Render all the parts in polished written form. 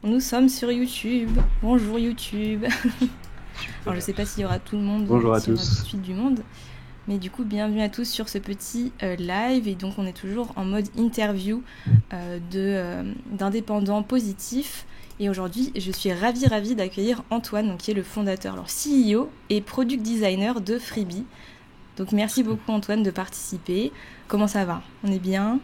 nous sommes sur YouTube. Bonjour YouTube. Alors je sais pas s'il y aura tout le monde, Bonjour à s'il y aura tout de tous. suite du monde, mais du coup bienvenue à tous sur ce petit live et donc on est toujours en mode interview d'indépendants positifs et aujourd'hui je suis ravie d'accueillir Antoine donc, qui est le fondateur, alors CEO et product designer de Freebie. Donc merci beaucoup Antoine de participer. Comment ça va? On est bien?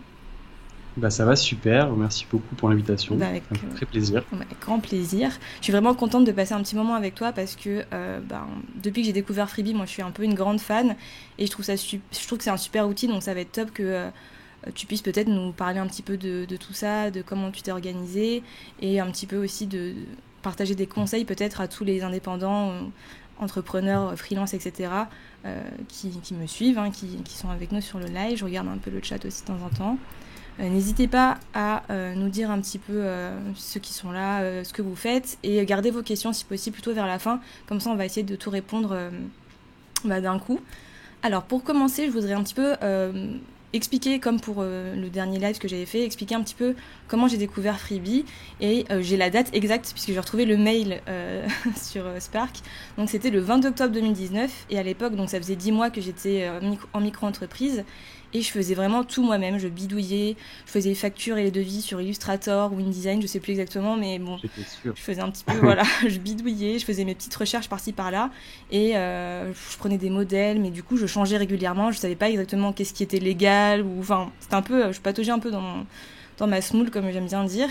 Bah, ça va super, merci beaucoup pour l'invitation, Bah, avec, ça me fait très plaisir. avec grand plaisir. Je suis vraiment contente de passer un petit moment avec toi parce que depuis que j'ai découvert Freebie, moi je suis un peu une grande fan et je trouve que c'est un super outil, donc ça va être top que tu puisses peut-être nous parler un petit peu de tout ça, de comment tu t'es organisé et un petit peu aussi de partager des conseils peut-être à tous les indépendants, entrepreneurs, freelance, etc. Qui me suivent, qui sont avec nous sur le live. Je regarde un peu le chat aussi de temps en temps. N'hésitez pas à nous dire un petit peu ceux qui sont là, ce que vous faites et gardez vos questions si possible plutôt vers la fin, comme ça on va essayer de tout répondre d'un coup. Alors pour commencer je voudrais un petit peu expliquer, comme pour le dernier live que j'avais fait, expliquer un petit peu comment j'ai découvert Freebie et j'ai la date exacte puisque j'ai retrouvé le mail sur Spark. Donc c'était le 22 octobre 2019 et à l'époque donc ça faisait 10 mois que j'étais en micro-entreprise. Et je faisais vraiment tout moi-même, je bidouillais, je faisais les factures et les devis sur Illustrator ou InDesign, je sais plus exactement, mais bon, J'étais sûr. je faisais un petit peu, voilà, je bidouillais, je faisais mes petites recherches par-ci par-là, et je prenais des modèles, mais du coup je changeais régulièrement, je savais pas exactement qu'est-ce qui était légal, ou enfin, c'était un peu, je pataugeais un peu dans ma semoule, comme j'aime bien dire,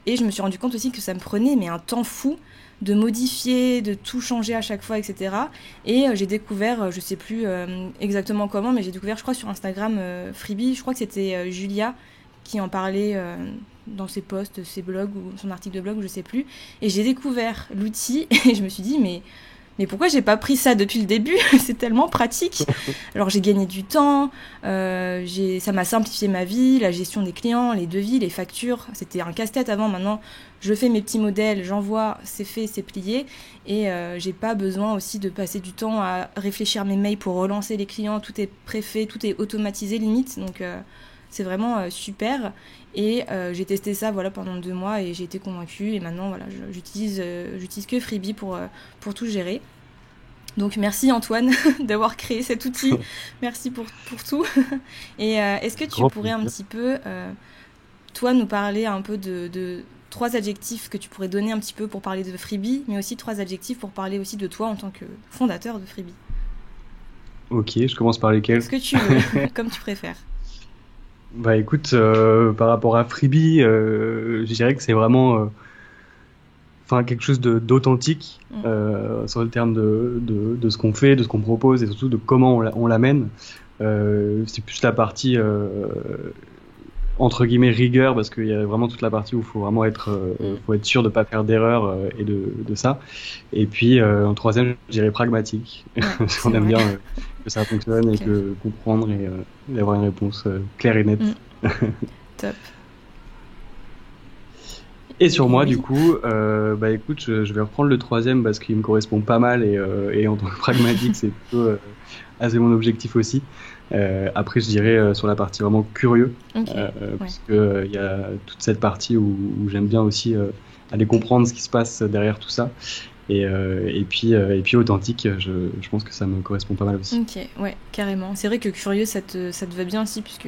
et je me suis rendu compte aussi que ça me prenait mais un temps fou de modifier, de tout changer à chaque fois, etc. Et j'ai découvert, je sais plus exactement comment, mais j'ai découvert, je crois, sur Instagram Freebie, je crois que c'était Julia qui en parlait dans ses posts, ses blogs ou son article de blog, je sais plus. Et j'ai découvert l'outil et je me suis dit, mais pourquoi j'ai pas pris ça depuis le début? C'est tellement pratique. Alors j'ai gagné du temps, ça m'a simplifié ma vie, la gestion des clients, les devis, les factures. C'était un casse-tête avant, maintenant je fais mes petits modèles, j'envoie, c'est fait, c'est plié. Et j'ai pas besoin aussi de passer du temps à réfléchir mes mails pour relancer les clients. Tout est préfet, tout est automatisé limite. Donc c'est vraiment super. Et j'ai testé ça voilà, pendant 2 mois et j'ai été convaincue. Et maintenant, voilà, j'utilise que Freebie pour tout gérer. Donc merci Antoine d'avoir créé cet outil. Merci pour tout. Et est-ce que tu Grand pourrais un plaisir. petit peu, toi, nous parler un peu de 3 adjectifs que tu pourrais donner un petit peu pour parler de Freebie, mais aussi 3 adjectifs pour parler aussi de toi en tant que fondateur de Freebie. Ok, je commence par lesquels? Ce que tu veux, comme tu préfères. Bah écoute, par rapport à Freebie, je dirais que c'est vraiment enfin, quelque chose d'authentique sur le terme de ce qu'on fait, de ce qu'on propose et surtout de comment on l'amène. C'est plus la partie entre guillemets rigueur parce qu'il y a vraiment toute la partie où il faut vraiment faut être sûr de pas faire d'erreur et de ça. Et puis en troisième, je dirais pragmatique. Ouais, Parce qu'on c'est aime vrai. bien que ça fonctionne et Ok. que comprendre et avoir une réponse claire et nette. Top. Et sur Et moi, du oui. coup, bah écoute, je vais reprendre le troisième parce qu'il me correspond pas mal et en tant que pragmatique, c'est plutôt assez mon objectif aussi. Après, je dirais sur la partie vraiment curieux, Ok. Ouais. parce que il y a toute cette partie où j'aime bien aussi aller comprendre ce qui se passe derrière tout ça. Et puis authentique, je pense que ça me correspond pas mal aussi. Ok, ouais, carrément. C'est vrai que curieux, ça te va bien aussi, puisque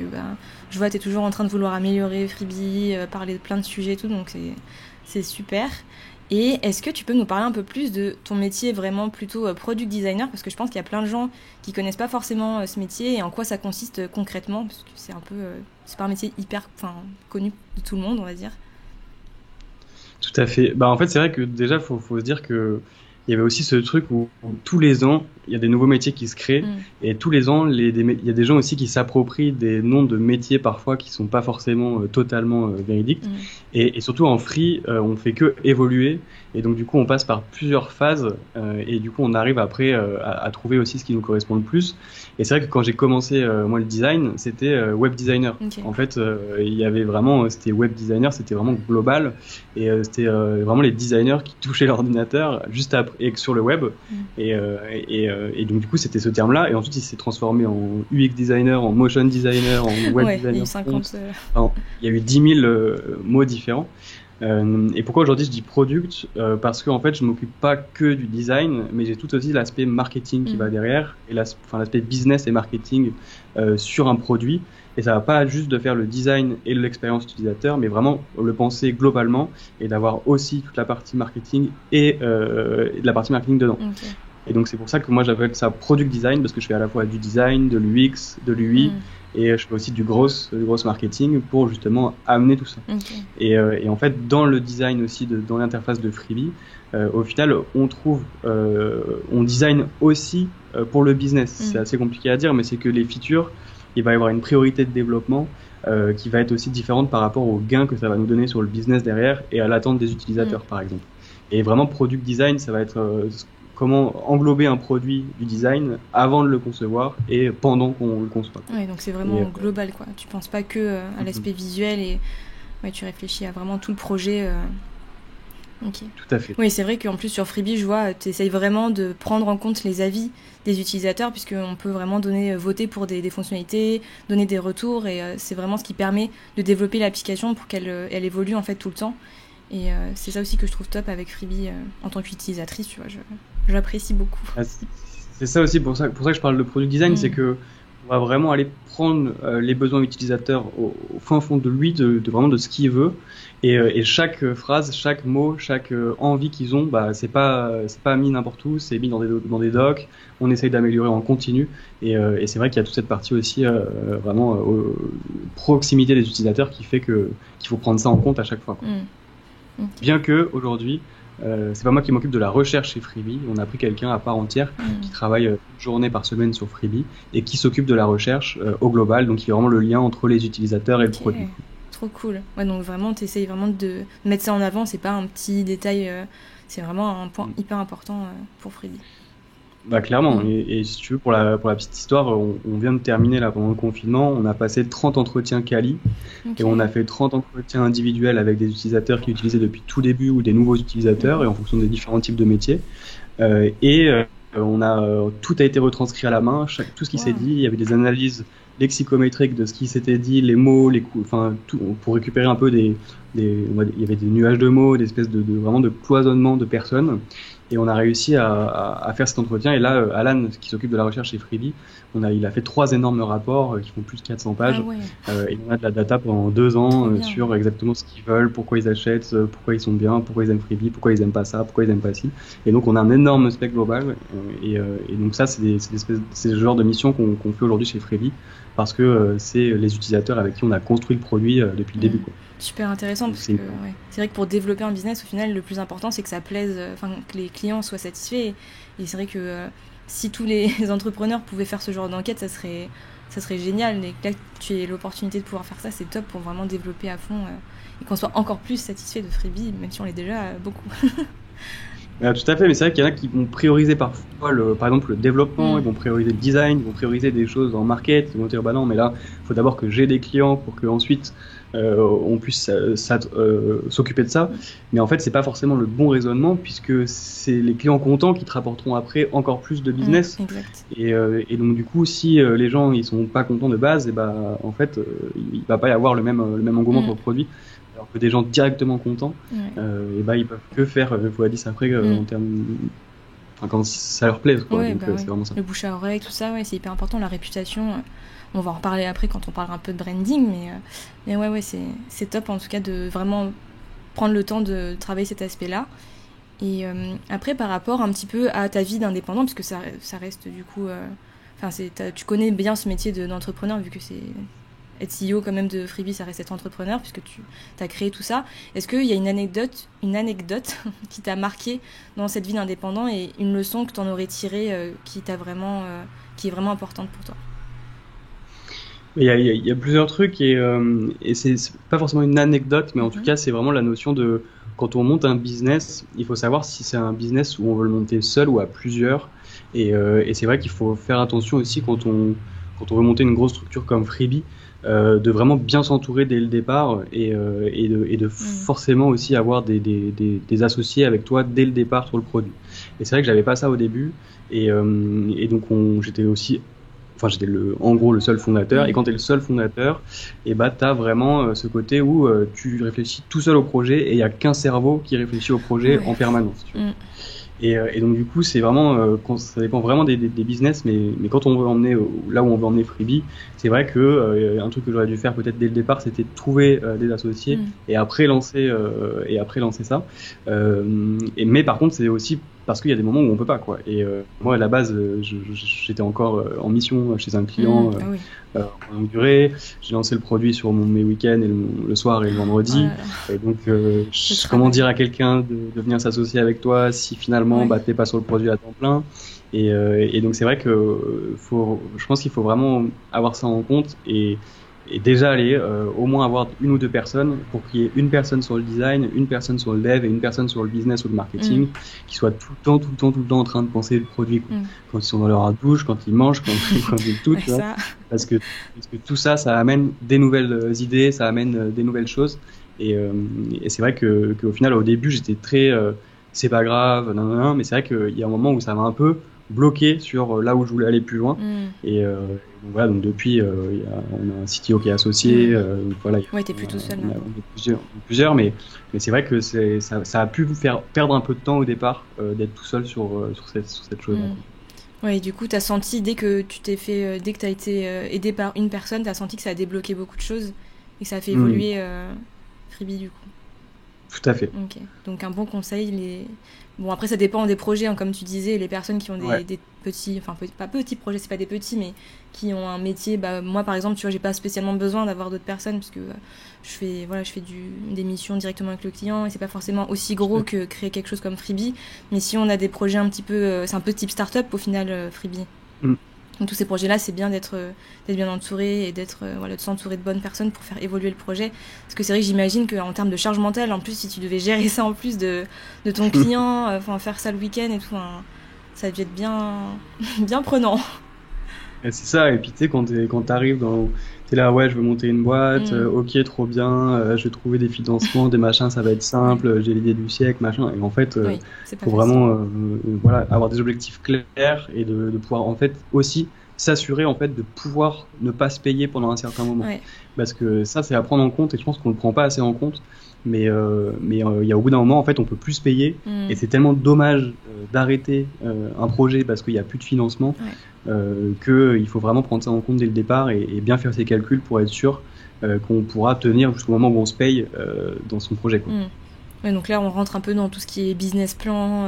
je vois que tu es toujours en train de vouloir améliorer Freebie, parler de plein de sujets et tout, donc c'est super. Et est-ce que tu peux nous parler un peu plus de ton métier vraiment plutôt product designer, parce que je pense qu'il y a plein de gens qui connaissent pas forcément ce métier et en quoi ça consiste concrètement, parce que c'est un peu, c'est pas un métier hyper, connu de tout le monde, on va dire. Tout à fait. Bah en fait, c'est vrai que déjà, faut se dire que il y avait aussi ce truc où tous les ans, il y a des nouveaux métiers qui se créent Mm. et tous les ans, il y a des gens aussi qui s'approprient des noms de métiers parfois qui sont pas forcément totalement véridiques. Mm. Et surtout en free, on fait que évoluer et donc du coup, on passe par plusieurs phases et du coup, on arrive après à trouver aussi ce qui nous correspond le plus. Et c'est vrai que quand j'ai commencé moi le design, c'était web designer. Ok. En fait, il y avait vraiment, c'était web designer, c'était vraiment global et c'était vraiment les designers qui touchaient l'ordinateur juste après et sur le web Mm. et donc du coup c'était ce terme-là et ensuite il s'est transformé en UX designer, en motion designer, en web Ouais, il y a designer eu front. 50. Enfin, il y a eu 10 000 mots différents Et pourquoi aujourd'hui je dis product? Parce qu'en fait, je m'occupe pas que du design, mais j'ai tout aussi l'aspect marketing qui va derrière, et l'aspect business et marketing sur un produit. Et ça va pas juste de faire le design et l'expérience utilisateur, mais vraiment le penser globalement et d'avoir aussi toute la partie marketing et de la partie marketing dedans. Okay. Et donc c'est pour ça que moi j'appelle ça product design, parce que je fais à la fois du design, de l'UX, de l'UI, et je fais aussi du gros marketing pour justement amener tout ça. Okay. Et en fait, dans le design aussi, dans l'interface de Freebie, au final, on design aussi pour le business. C'est assez compliqué à dire, mais c'est que les features, il va y avoir une priorité de développement qui va être aussi différente par rapport aux gains que ça va nous donner sur le business derrière et à l'attente des utilisateurs, par exemple. Et vraiment, product design, ça va être comment englober un produit du design avant de le concevoir et pendant qu'on le conçoit. Oui, donc c'est vraiment global, quoi. Tu penses pas que à l'aspect visuel et tu réfléchis à vraiment tout le projet. Okay. Tout à fait. Oui, c'est vrai qu'en plus sur Freebie, je vois, tu essayes vraiment de prendre en compte les avis des utilisateurs, puisqu'on peut vraiment voter pour des fonctionnalités, donner des retours, et c'est vraiment ce qui permet de développer l'application pour qu'elle évolue en fait tout le temps. Et c'est ça aussi que je trouve top avec Freebie en tant qu'utilisatrice, tu vois, j'apprécie beaucoup. C'est ça aussi, pour ça que je parle de product design, c'est que on va vraiment aller prendre les besoins utilisateurs au fin fond de lui, vraiment de ce qu'il veut, et chaque phrase, chaque mot, chaque envie qu'ils ont, bah c'est pas mis n'importe où, c'est mis dans des docs. On essaye d'améliorer en continu, et c'est vrai qu'il y a toute cette partie aussi vraiment proximité des utilisateurs qui fait qu'il faut prendre ça en compte à chaque fois, quoi. Okay. Bien que aujourd'hui, c'est pas moi qui m'occupe de la recherche chez Freebie. On a pris quelqu'un à part entière qui travaille une journée par semaine sur Freebie et qui s'occupe de la recherche au global. Donc il y a vraiment le lien entre les utilisateurs et le produit. Trop cool. Ouais, donc vraiment, tu essayes vraiment de mettre ça en avant. C'est pas un petit détail. C'est vraiment un point hyper important pour Freebie. Bah clairement, et si tu veux, pour la petite histoire, on vient de terminer là pendant le confinement, on a passé 30 entretiens quali, et on a fait 30 entretiens individuels avec des utilisateurs qui utilisaient depuis tout début ou des nouveaux utilisateurs, et en fonction des différents types de métiers, tout a été retranscrit à la main, tout ce qui s'est dit, il y avait des analyses lexicométriques de ce qui s'était dit, les mots, tout, pour récupérer un peu il y avait des nuages de mots, des espèces vraiment de cloisonnement de personnes. Et on a réussi à faire cet entretien. Et là, Alan, qui s'occupe de la recherche chez Freebie, il a fait 3 énormes rapports qui font plus de 400 pages. Et on a de la data pendant 2 ans sur exactement ce qu'ils veulent, pourquoi ils achètent, pourquoi ils sont bien, pourquoi ils aiment Freebie, pourquoi ils aiment pas ça, pourquoi ils aiment pas ci. Et donc on a un énorme spec global. Et donc ça, c'est le genre de mission qu'on fait aujourd'hui chez Freebie, parce que c'est les utilisateurs avec qui on a construit le produit depuis le début, quoi. Super intéressant, parce que c'est vrai que pour développer un business, au final, le plus important, c'est que ça plaise, que les clients soient satisfaits. Et c'est vrai que si tous les entrepreneurs pouvaient faire ce genre d'enquête, ça serait génial. Et là, tu aies l'opportunité de pouvoir faire ça, c'est top pour vraiment développer à fond et qu'on soit encore plus satisfait de Freebie, même si on l'est déjà beaucoup. Tout à fait, mais c'est vrai qu'il y en a qui vont prioriser parfois par exemple le développement, ils vont prioriser le design, ils vont prioriser des choses en market, ils vont dire bah non, mais là il faut d'abord que j'ai des clients pour que ensuite on puisse s'occuper de ça. Mais en fait c'est pas forcément le bon raisonnement, puisque c'est les clients contents qui te rapporteront après encore plus de business. Et donc du coup si les gens ils sont pas contents de base, et bah en fait il va pas y avoir le même engouement pour le produit. Alors que des gens directement contents, et bah ils peuvent que faire x10 après en termes, quand ça leur plaît, quoi. Donc c'est vraiment ça. Le bouche à oreille, tout ça, c'est hyper important, la réputation. On va en reparler après quand on parlera un peu de branding, mais ouais, c'est top en tout cas de vraiment prendre le temps de travailler cet aspect-là. Et après, par rapport un petit peu à ta vie d'indépendant, parce que ça reste du coup, tu connais bien ce métier d'entrepreneur, vu que c'est être CEO quand même de Freebie, ça reste être entrepreneur, puisque tu as créé tout ça. Est-ce qu'il y a une anecdote qui t'a marqué dans cette vie d'indépendant, et une leçon que tu en aurais tirée qui est vraiment importante pour toi? Il y a plusieurs trucs, et c'est pas forcément une anecdote, mais en tout cas c'est vraiment la notion de, quand on monte un business, il faut savoir si c'est un business où on veut le monter seul ou à plusieurs, et c'est vrai qu'il faut faire attention aussi quand on veut monter une grosse structure comme Freebie, de vraiment bien s'entourer dès le départ, et de forcément aussi avoir des associés avec toi dès le départ sur le produit. Et c'est vrai que j'avais pas ça au début, et donc j'étais aussi enfin j'étais en gros le seul fondateur. Et quand tu es le seul fondateur, et bah t'as vraiment ce côté où tu réfléchis tout seul au projet et il y a qu'un cerveau qui réfléchit au projet en permanence. Tu vois. Et donc du coup c'est vraiment ça dépend vraiment des business, mais quand on veut emmener là où on veut emmener Freebie, c'est vrai que un truc que j'aurais dû faire peut-être dès le départ, c'était de trouver des associés et après lancer ça. Mais par contre c'est aussi parce qu'il y a des moments où on peut pas quoi. Et moi à la base j'étais encore en mission chez un client en longue durée. J'ai lancé le produit sur mes week-ends et le soir et le vendredi. Et donc comment dire à quelqu'un de venir s'associer avec toi si finalement t'es pas sur le produit à temps plein. Et donc c'est vrai que je pense qu'il faut vraiment avoir ça en compte et déjà aller au moins avoir une ou deux personnes pour qu'il y ait une personne sur le design, une personne sur le dev et une personne sur le business ou le marketing qui soit tout le temps en train de penser le produit quoi. Quand ils sont dans leur douche, quand ils mangent, quand ils tout tu vois. Parce que tout ça amène des nouvelles idées, ça amène des nouvelles choses et c'est vrai que au final au début j'étais très c'est pas grave non, mais c'est vrai qu'il y a un moment où ça m'a un peu bloqué sur là où je voulais aller plus loin et donc voilà, donc depuis on a un CTO qui est associé donc voilà, t'es plus tout seul on est plusieurs mais c'est vrai que ça a pu me faire perdre un peu de temps au départ d'être tout seul sur cette chose là. Ouais, du coup, t'as senti dès que t'as été aidé par une personne, t'as senti que ça a débloqué beaucoup de choses et que ça a fait évoluer Freebie du coup. Tout à fait. Ok. Donc un bon conseil, bon après ça dépend des projets, hein, comme tu disais, les personnes qui ont des petits, enfin pas petits projets, c'est pas des petits, mais qui ont un métier. Moi par exemple, tu vois, j'ai pas spécialement besoin d'avoir d'autres personnes parce que je fais des missions directement avec le client et c'est pas forcément aussi gros que créer quelque chose comme Freebie. Mais si on a des projets un petit peu, c'est un peu type start-up au final Freebie. Donc tous ces projets-là, c'est bien d'être bien entouré et de s'entourer de bonnes personnes pour faire évoluer le projet. Parce que c'est vrai que j'imagine qu'en termes de charge mentale, en plus, si tu devais gérer ça en plus de ton client, faire ça le week-end et tout, ça devait être bien prenant. Et c'est ça, et puis tu sais, quand t'arrives t'es là, ouais, je veux monter une boîte, ok, trop bien, je vais trouver des financements, des machins, ça va être simple, j'ai l'idée du siècle, machin, et en fait, faut vraiment avoir des objectifs clairs et de pouvoir en fait aussi s'assurer en fait de pouvoir ne pas se payer pendant un certain moment. Parce que ça, c'est à prendre en compte et je pense qu'on le prend pas assez en compte. Mais il y a au bout d'un moment en fait on peut plus se payer et c'est tellement dommage d'arrêter un projet parce qu'il y a plus de financement que il faut vraiment prendre ça en compte dès le départ et bien faire ses calculs pour être sûr qu'on pourra tenir jusqu'au moment où on se paye dans son projet quoi. Donc là on rentre un peu dans tout ce qui est business plan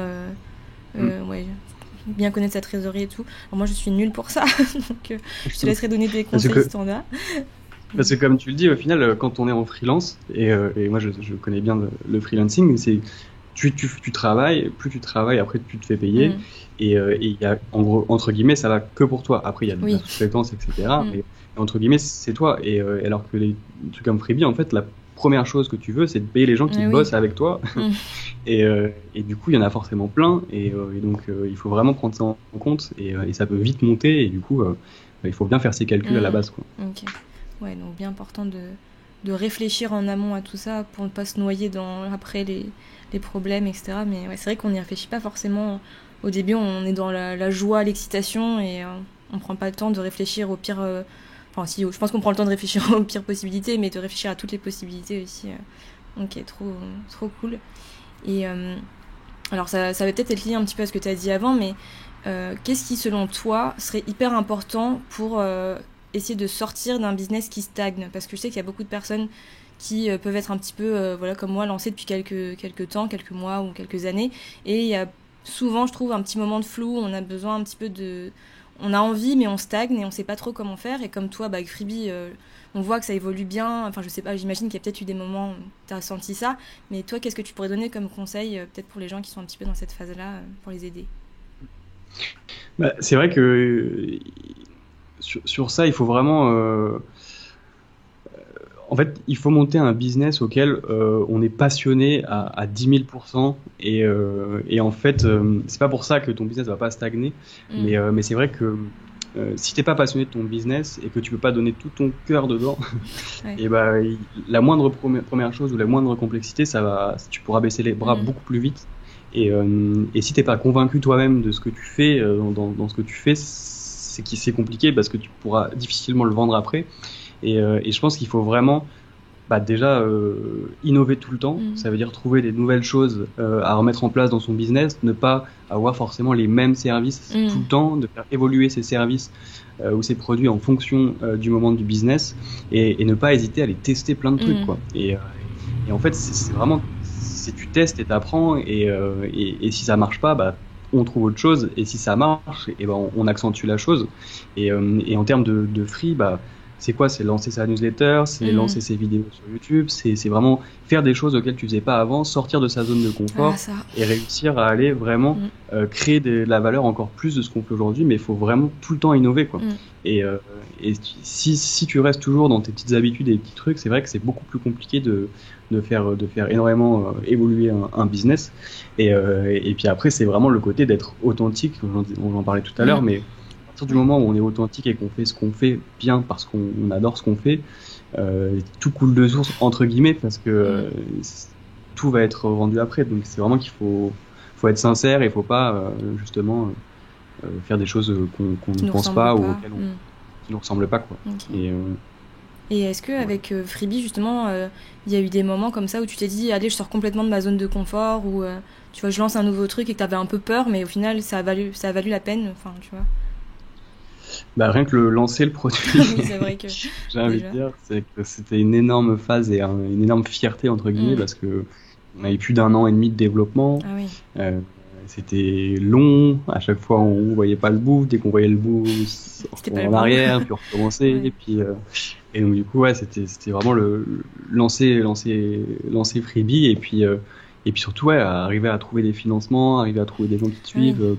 bien connaître sa trésorerie et tout. Alors moi je suis nulle pour ça donc je te laisserai donner des conseils si t'en as. Parce que comme tu le dis, au final, quand on est en freelance, et moi je connais bien le freelancing, c'est tu travailles, plus tu travailles, après tu te fais payer, et il y a en gros entre guillemets ça va que pour toi. Après il y a de la sous-traitance, etc. Mais entre guillemets c'est toi. Et alors que les trucs comme Freebie, en fait, la première chose que tu veux, c'est de payer les gens qui bossent avec toi. Et du coup il y en a forcément plein, et donc il faut vraiment prendre ça en compte, et ça peut vite monter, et du coup il faut bien faire ses calculs à la base quoi. Okay. Ouais, donc bien important de réfléchir en amont à tout ça pour ne pas se noyer après les problèmes, etc. Mais c'est vrai qu'on n'y réfléchit pas forcément. Au début, on est dans la joie, l'excitation et on prend pas le temps de réfléchir au pire. Si, je pense qu'on prend le temps de réfléchir aux pires possibilités, mais de réfléchir à toutes les possibilités aussi. Ok, trop cool. Et alors, ça va peut-être être lié un petit peu à ce que tu as dit avant, mais qu'est-ce qui, selon toi, serait hyper important pour essayer de sortir d'un business qui stagne, parce que je sais qu'il y a beaucoup de personnes qui peuvent être un petit peu comme moi lancées depuis quelques temps, quelques mois ou quelques années, et il y a souvent je trouve un petit moment de flou, on a besoin un petit peu on a envie mais on stagne et on sait pas trop comment faire, et comme toi avec Freebie on voit que ça évolue bien, je sais pas, j'imagine qu'il y a peut-être eu des moments où tu as senti ça, mais toi qu'est-ce que tu pourrais donner comme conseil peut-être pour les gens qui sont un petit peu dans cette phase là pour les aider? C'est vrai que sur ça, il faut vraiment... en fait, il faut monter un business auquel on est passionné à 10 000%. Et en fait, c'est pas pour ça que ton business va pas stagner. Mais c'est vrai que si t'es pas passionné de ton business et que tu peux pas donner tout ton cœur dedans, et la moindre première chose ou la moindre complexité, tu pourras baisser les bras beaucoup plus vite. Et si t'es pas convaincu toi-même de ce que tu fais, dans ce que tu fais, c'est compliqué parce que tu pourras difficilement le vendre après. Et je pense qu'il faut vraiment déjà innover tout le temps. Ça veut dire trouver des nouvelles choses à remettre en place dans son business, ne pas avoir forcément les mêmes services tout le temps, de faire évoluer ses services ou ses produits en fonction du moment du business, et ne pas hésiter à les tester plein de trucs, quoi. Et en fait, c'est vraiment, si tu testes et t'apprends, et si ça marche pas, on trouve autre chose, et si ça marche, et on accentue la chose. Et en termes de free, c'est quoi? C'est lancer sa newsletter, c'est lancer ses vidéos sur YouTube, c'est vraiment faire des choses auxquelles tu faisais pas avant, sortir de sa zone de confort, et réussir à aller vraiment créer de la valeur encore plus de ce qu'on fait aujourd'hui, mais il faut vraiment tout le temps innover, quoi. Et si tu restes toujours dans tes petites habitudes et des petits trucs, c'est vrai que c'est beaucoup plus compliqué de faire énormément évoluer un business. Et puis après, c'est vraiment le côté d'être authentique, on en parlait tout à l'heure, mais à partir du moment où on est authentique et qu'on fait ce qu'on fait bien parce qu'on adore ce qu'on fait, tout coule de source, entre guillemets, parce que tout va être rendu après. Donc c'est vraiment qu'il faut être sincère, et il faut pas justement faire des choses qu'on ne pense pas ou auxquelles qui nous ressemblent pas, quoi. Okay. Et est-ce que avec Freebie, justement, il y a eu des moments comme ça où tu t'es dit, allez, je sors complètement de ma zone de confort, ou tu vois, je lance un nouveau truc et que tu avais un peu peur, mais au final ça a valu la peine, enfin, tu vois? Rien que lancer le produit, c'est vrai que j'ai envie de dire, c'est que c'était une énorme phase et une énorme fierté, entre guillemets, parce que on avait plus d'1 an et demi de développement. C'était long, à chaque fois on voyait pas le bout, dès qu'on voyait le bout, en arrière, puis on recommençait, et donc du coup c'était vraiment le lancer Freebie, et puis surtout arriver à trouver des financements, arriver à trouver des gens qui te suivent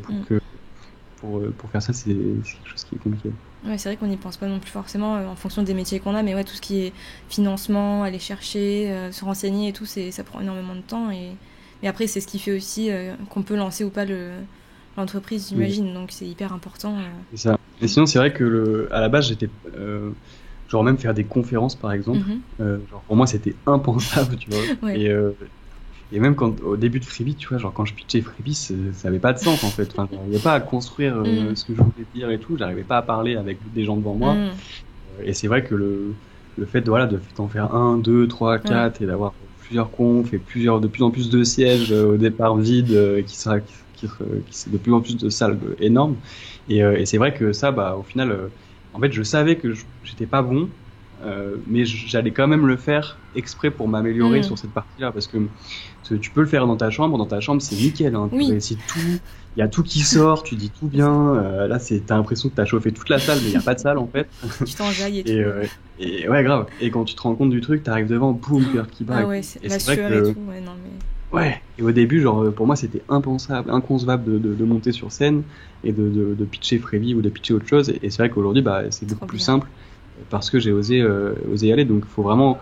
pour faire ça, c'est quelque chose qui est compliqué. Ouais, c'est vrai qu'on n'y pense pas non plus forcément en fonction des métiers qu'on a, mais tout ce qui est financement, aller chercher, se renseigner et tout, ça prend énormément de temps, et après c'est ce qui fait aussi qu'on peut lancer ou pas l'entreprise, j'imagine, donc c'est hyper important. C'est ça. Et sinon, c'est vrai que à la base, j'étais genre même faire des conférences, par exemple, genre pour moi c'était impensable, tu vois. Et même au début de Freebie, tu vois, genre quand je pitchais Freebie, ça avait pas de sens, en fait. Enfin, j'arrivais pas à construire ce que je voulais dire et tout. J'arrivais pas à parler avec des gens devant moi. Et c'est vrai que le fait de t'en faire 1, 2, 3, 4 et d'avoir plusieurs confs et de plus en plus de sièges au départ vides, qui c'est de plus en plus de salles énormes. Et c'est vrai que ça, au final, en fait, je savais que j'étais pas bon. Mais j'allais quand même le faire exprès pour m'améliorer sur cette partie-là, parce que tu peux le faire dans ta chambre c'est nickel, hein. C'est tout, il y a tout qui sort, tu dis tout bien, là t'as l'impression que t'as chauffé toute la salle, mais il y a pas de salle en fait. Tu t'enjailles et tout. Et ouais, grave. Et quand tu te rends compte du truc, t'arrives devant, boum, cœur qui bat. C'est la sueur et tout. Ouais, et au début, genre, pour moi, c'était inconcevable de monter sur scène et de pitcher Freebie ou de pitcher autre chose. Et c'est vrai qu'aujourd'hui, c'est beaucoup plus simple, parce que j'ai osé y aller. Donc il faut vraiment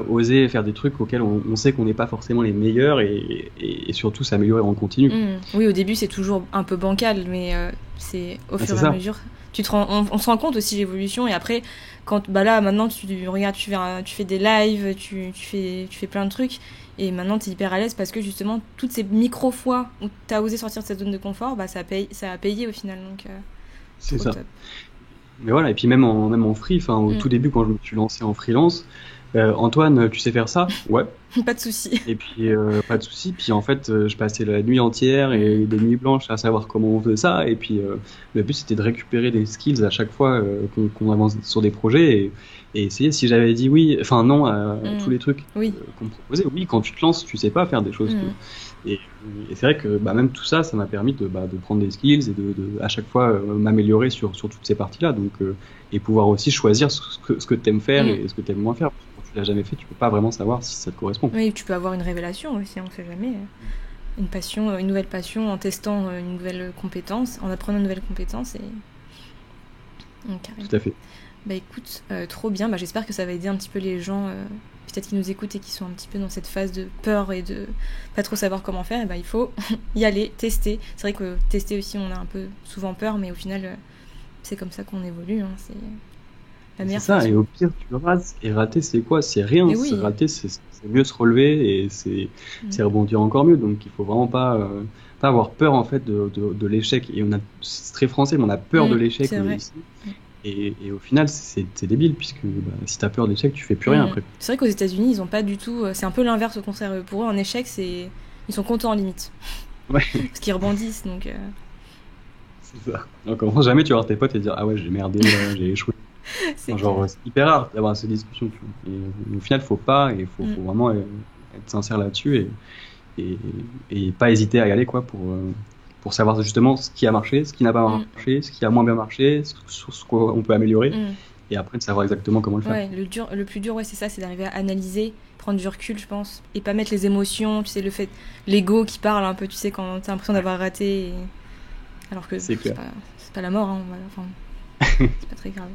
oser faire des trucs auxquels on sait qu'on n'est pas forcément les meilleurs, et surtout s'améliorer en continu. Oui, au début c'est toujours un peu bancal, mais c'est au fur et à mesure on se rend compte aussi l'évolution. Et après, quand là maintenant tu regardes, tu fais des lives, tu fais plein de trucs, et maintenant t'es hyper à l'aise parce que justement toutes ces micro fois où t'as osé sortir de cette zone de confort, ça a payé au final, donc c'est ça. Top. Mais voilà, et puis même en free, au tout début, quand je me suis lancé en freelance, Antoine, tu sais faire ça? Ouais. Pas de souci. Et puis pas de souci. Puis en fait, je passais la nuit entière et des nuits blanches à savoir comment on faisait ça. Et puis le but, c'était de récupérer des skills à chaque fois qu'on avance sur des projets, et essayer. Si j'avais dit non à tous les trucs qu'on me proposait, quand tu te lances, tu sais pas faire des choses. Et c'est vrai que même tout ça m'a permis de prendre des skills et de à chaque fois m'améliorer sur toutes ces parties-là. Donc et pouvoir aussi choisir ce que t'aimes faire et ce que t'aimes moins faire. Tu l'as jamais fait, tu peux pas vraiment savoir si ça te correspond. Oui, tu peux avoir une révélation aussi, on sait jamais. Une passion, une nouvelle passion en testant une nouvelle compétence, en apprenant une nouvelle compétence. Tout à fait. Écoute, trop bien. J'espère que ça va aider un petit peu les gens, peut-être qui nous écoutent et qui sont un petit peu dans cette phase de peur et de pas trop savoir comment faire. Il faut y aller, tester. C'est vrai que tester aussi, on a un peu souvent peur, mais au final, c'est comme ça qu'on évolue. C'est la C'est meilleure ça, et façon. au pire, tu rates. Et rater, c'est quoi? C'est rien. Mais C'est oui. rater, c'est mieux se relever et c'est Mm. rebondir encore mieux. Donc, il faut vraiment pas avoir peur, en fait, de l'échec. Et c'est très français, mais on a peur de l'échec C'est vrai. ici. Et au final, c'est débile, puisque bah, si t'as peur de l'échec, tu fais plus rien après. C'est vrai qu'aux États-Unis, ils ont pas du tout. C'est un peu l'inverse au contraire. Pour eux, en échec, ils sont contents limite. Ouais, Parce qu'ils rebondissent. Donc, c'est ça. Donc, jamais tu vas voir tes potes et dire, ah ouais, j'ai merdé, là, j'ai échoué. c'est Enfin, clair. genre, c'est hyper rare d'avoir ces discussions, tu vois. Et au final, faut pas, et faut vraiment être sincère là-dessus et, et pas hésiter à y aller, quoi, pour savoir justement ce qui a marché, ce qui n'a pas Mm. marché, ce qui a moins bien marché, sur ce qu'on peut améliorer, Mm. et après de savoir exactement comment le faire. Ouais, le plus dur, ouais, c'est ça, c'est d'arriver à analyser, prendre du recul, je pense, et pas mettre les émotions, tu sais, l'ego qui parle un peu, tu sais, quand t'as l'impression d'avoir raté, alors que C'est clair. c'est pas la mort, hein, voilà, enfin, c'est pas très grave.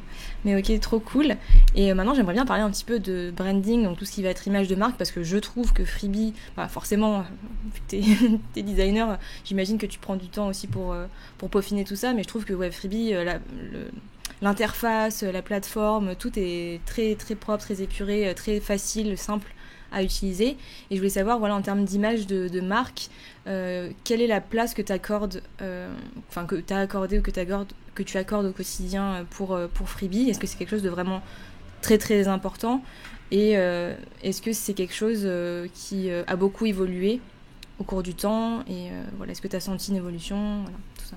Mais ok, trop cool. Et maintenant, j'aimerais bien parler un petit peu de branding, donc tout ce qui va être image de marque, parce que je trouve que Freebie, bah forcément, vu que t'es designer, j'imagine que tu prends du temps aussi pour peaufiner tout ça, mais je trouve que ouais, Freebie, l'interface, la plateforme, tout est très très propre, très épuré, très facile, simple à utiliser. Et je voulais savoir, voilà, en termes d'image de marque, quelle est la place que tu accordes, enfin que tu as accordé ou que tu accordes au quotidien pour Freebie? Est-ce que c'est quelque chose de vraiment très très important? Et est-ce que c'est quelque chose qui a beaucoup évolué au cours du temps? Et voilà, est-ce que tu as senti une évolution? Voilà, tout ça.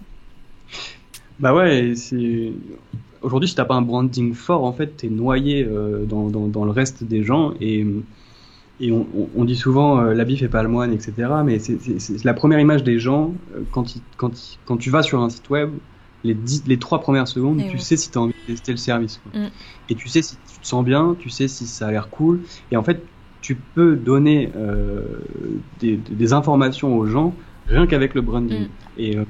Bah ouais, aujourd'hui, si t'as pas un branding fort, en fait, t'es noyé dans le reste des gens et on dit souvent l'habit fait pas le moine, etc. Mais c'est la première image des gens quand tu vas sur un site web, les 3 premières secondes, Et tu oui. sais si tu as envie de tester le service, quoi. Mm. Et tu sais si tu te sens bien, tu sais si ça a l'air cool. Et en fait, tu peux donner des informations aux gens rien qu'avec le branding. Mm.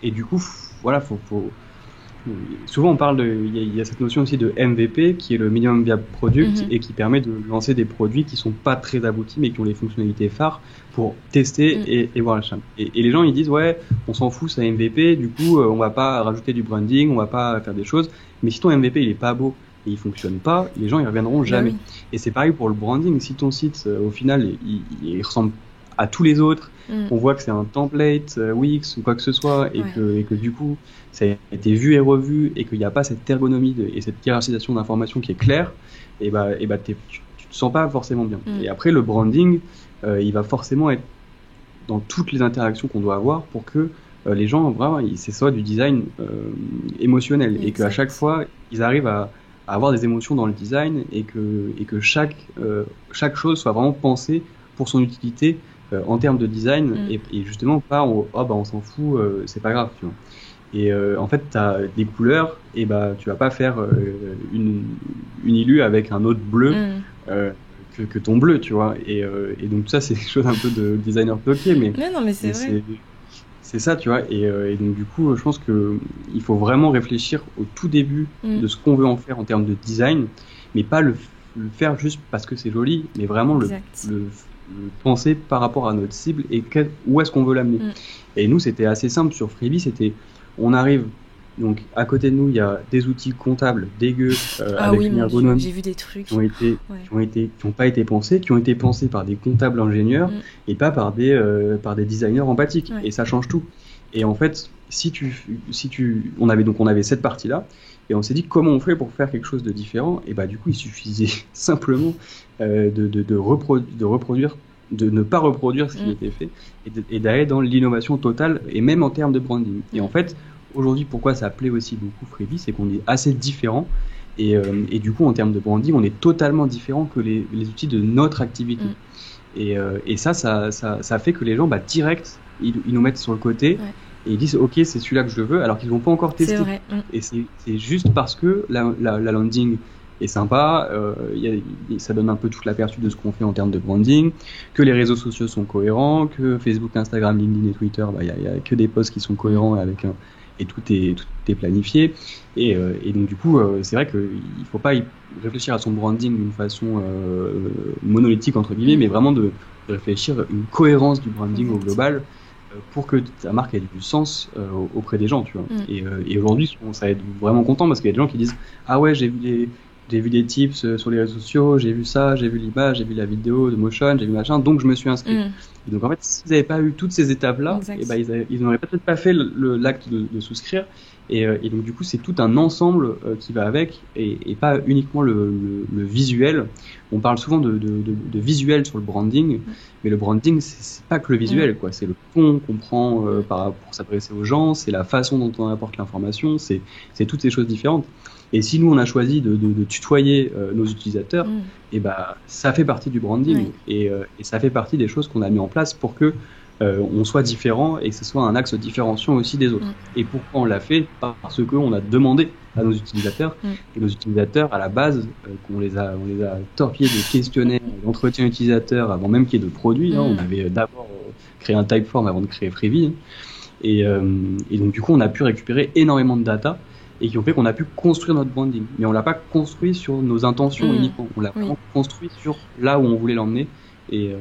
Et du coup, voilà, souvent on parle il y a cette notion aussi de MVP qui est le minimum viable product Mhm. et qui permet de lancer des produits qui sont pas très aboutis mais qui ont les fonctionnalités phares pour tester et voir la chaîne. Et les gens ils disent ouais, on s'en fout, c'est un MVP, du coup on va pas rajouter du branding, on va pas faire des choses. Mais si ton MVP il est pas beau et il fonctionne pas, les gens ils reviendront jamais. Oui. Et c'est pareil pour le branding. Si ton site au final il ressemble à tous les autres, on voit que c'est un template Wix ou quoi que ce soit et que du coup ça a été vu et revu et qu'il n'y a pas cette ergonomie et cette hiérarchisation d'informations qui est claire, et tu te sens pas forcément bien. Et après le branding, il va forcément être dans toutes les interactions qu'on doit avoir pour que les gens vraiment c'est soit du design émotionnel. Exact. Et qu'à chaque fois ils arrivent à avoir des émotions dans le design et que chaque chose soit vraiment pensée pour son utilité en termes de design et justement pas on s'en fout, c'est pas grave, tu vois. Et en fait t'as des couleurs et tu vas pas faire une illu avec un autre bleu que ton bleu, tu vois. Et donc ça c'est quelque chose un peu de designer bloqué, mais non, mais c'est vrai. C'est ça, tu vois. Et donc du coup je pense que il faut vraiment réfléchir au tout début de ce qu'on veut en faire en termes de design, mais pas le faire juste parce que c'est joli, mais vraiment le penser par rapport à notre cible et où est-ce qu'on veut l'amener. Et nous, c'était assez simple sur Freebie, on arrive, donc à côté de nous, il y a des outils comptables dégueux avec une ergonomie j'ai vu des trucs qui ont pas été pensés, qui ont été pensés par des comptables ingénieurs et pas par des designers empathiques. Et ça change tout. Et en fait, on avait cette partie-là. Et on s'est dit comment on fait pour faire quelque chose de différent. Et du coup, il suffisait simplement de ne pas reproduire ce qui était fait et d'aller dans l'innovation totale et même en termes de branding. Et en fait, aujourd'hui, pourquoi ça plaît aussi beaucoup Freebie, c'est qu'on est assez différent et du coup, en termes de branding, on est totalement différent que les outils de notre activité. Et ça fait que les gens, direct, ils nous mettent sur le côté. Et ils disent ok, c'est celui-là que je veux, alors qu'ils n'ont pas encore testé. C'est vrai. Et c'est juste parce que la landing est sympa, ça donne un peu toute l'aperçu de ce qu'on fait en termes de branding, que les réseaux sociaux sont cohérents, que Facebook, Instagram, LinkedIn et Twitter, y a que des posts qui sont cohérents et tout est planifié. Et donc du coup, c'est vrai qu'il faut pas y réfléchir à son branding d'une façon monolithique entre guillemets, mais vraiment de réfléchir à une cohérence du branding au global. Pour que ta marque ait du sens auprès des gens, tu vois. Et aujourd'hui, ça va être vraiment content parce qu'il y a des gens qui disent ah ouais, j'ai vu j'ai vu des tips sur les réseaux sociaux, j'ai vu ça, j'ai vu l'image, j'ai vu la vidéo de motion, j'ai vu machin, donc je me suis inscrit. Et donc en fait, s'ils n'avaient pas eu toutes ces étapes-là, ils n'auraient peut-être pas fait l'acte de souscrire. Et donc du coup, c'est tout un ensemble qui va avec, et pas uniquement le visuel. On parle souvent de visuel sur le branding, mais le branding, c'est pas que le visuel, quoi. C'est le ton qu'on prend pour s'adresser aux gens, c'est la façon dont on apporte l'information, c'est toutes ces choses différentes. Et si nous on a choisi de tutoyer nos utilisateurs, et ça fait partie du branding, et ça fait partie des choses qu'on a mis en place pour que on soit différent et que ce soit un axe différenciant aussi des autres. Et pourquoi on l'a fait? Parce qu'on a demandé à nos utilisateurs, et nos utilisateurs à la base, on les a torpillés de questionnaires, d'entretiens utilisateurs avant même qu'il y ait de produits. On avait d'abord créé un Typeform avant de créer Freebie. Et donc du coup on a pu récupérer énormément de data et qui ont fait qu'on a pu construire notre branding. Mais on l'a pas construit sur nos intentions uniquement, on l'a vraiment construit sur là où on voulait l'emmener et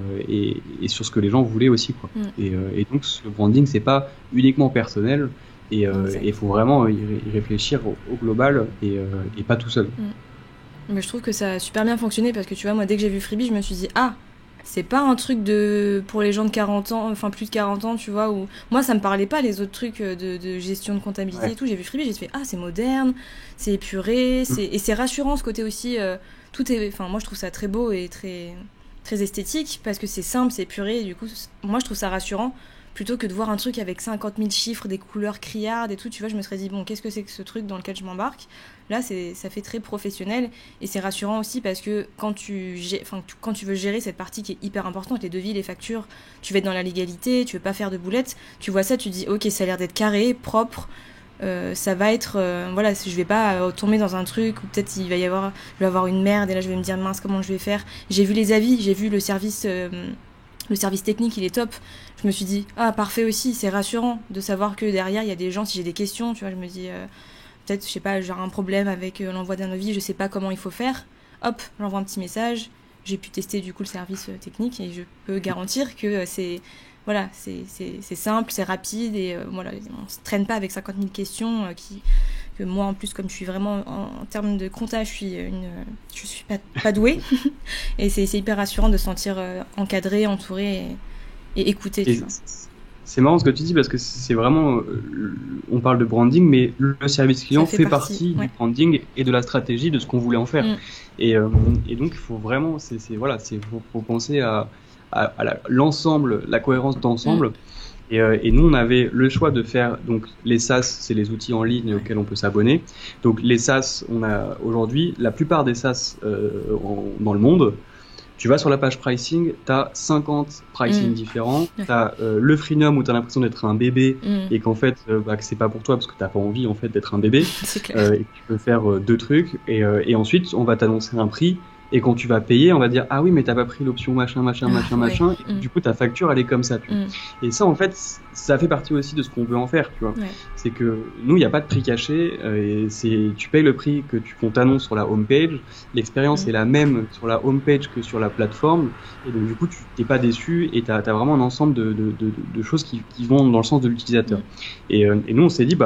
sur ce que les gens voulaient aussi, quoi. Et donc ce branding, c'est pas uniquement personnel, et il faut vraiment y réfléchir au global, et pas tout seul. Mais je trouve que ça a super bien fonctionné, parce que tu vois, moi dès que j'ai vu Freebie, je me suis dit c'est pas un truc pour les gens de 40 ans, enfin plus de 40 ans, tu vois, où moi ça me parlait pas, les autres trucs de gestion de comptabilité et tout. J'ai vu Freebie, j'ai fait c'est moderne, c'est épuré, et c'est rassurant ce côté aussi, moi je trouve ça très beau et très, très esthétique, parce que c'est simple, c'est épuré, et du coup moi je trouve ça rassurant, plutôt que de voir un truc avec 50 000 chiffres, des couleurs criardes et tout, tu vois, je me serais dit bon, qu'est-ce que c'est que ce truc dans lequel je m'embarque? Là, ça fait très professionnel, et c'est rassurant aussi, parce que quand tu veux gérer cette partie qui est hyper importante, les devis, les factures, tu veux être dans la légalité, tu veux pas faire de boulettes, tu vois ça, tu dis ok, ça a l'air d'être carré, propre, ça va être je vais pas tomber dans un truc où peut-être je vais avoir une merde, et là je vais me dire mince, comment je vais faire. J'ai vu les avis, j'ai vu le service technique, il est top. Je me suis dit parfait aussi, c'est rassurant de savoir que derrière il y a des gens, si j'ai des questions, tu vois, je me dis peut-être, je sais pas, j'ai un problème avec l'envoi d'un devis, je sais pas comment il faut faire, hop, j'envoie un petit message. J'ai pu tester du coup le service technique, et je peux garantir que c'est simple, c'est rapide, et on se traîne pas avec 50 000 questions que moi en plus, comme je suis vraiment en termes de compta, je suis pas douée. Et c'est hyper rassurant de se sentir encadré, entouré et écouté, tu vois. C'est marrant ce que tu dis, parce que c'est vraiment, on parle de branding, mais le service client fait partie du branding et de la stratégie de ce qu'on voulait en faire. Et donc il faut vraiment, faut penser à l'ensemble, la cohérence d'ensemble. Et nous, on avait le choix de faire, donc les SaaS, c'est les outils en ligne auxquels on peut s'abonner. Donc les SaaS, on a aujourd'hui la plupart des SaaS dans le monde. Tu vas sur la page pricing, t'as 50 pricing différents, t'as le freemium où t'as l'impression d'être un bébé, et qu'en fait que c'est pas pour toi parce que t'as pas envie en fait d'être un bébé. C'est clair. Et que tu peux faire deux trucs, et ensuite on va t'annoncer un prix, et quand tu vas payer on va dire oui mais t'as pas pris l'option machin, et du coup ta facture elle est comme ça, tu vois. Et ça en fait ça fait partie aussi de ce qu'on veut en faire, tu vois. C'est que nous il n'y a pas de prix caché, et tu payes le prix qu'on t'annonce sur la homepage, l'expérience est la même sur la homepage que sur la plateforme, et donc du coup tu t'es pas déçu, et t'as vraiment un ensemble de choses qui vont dans le sens de l'utilisateur. Et nous on s'est dit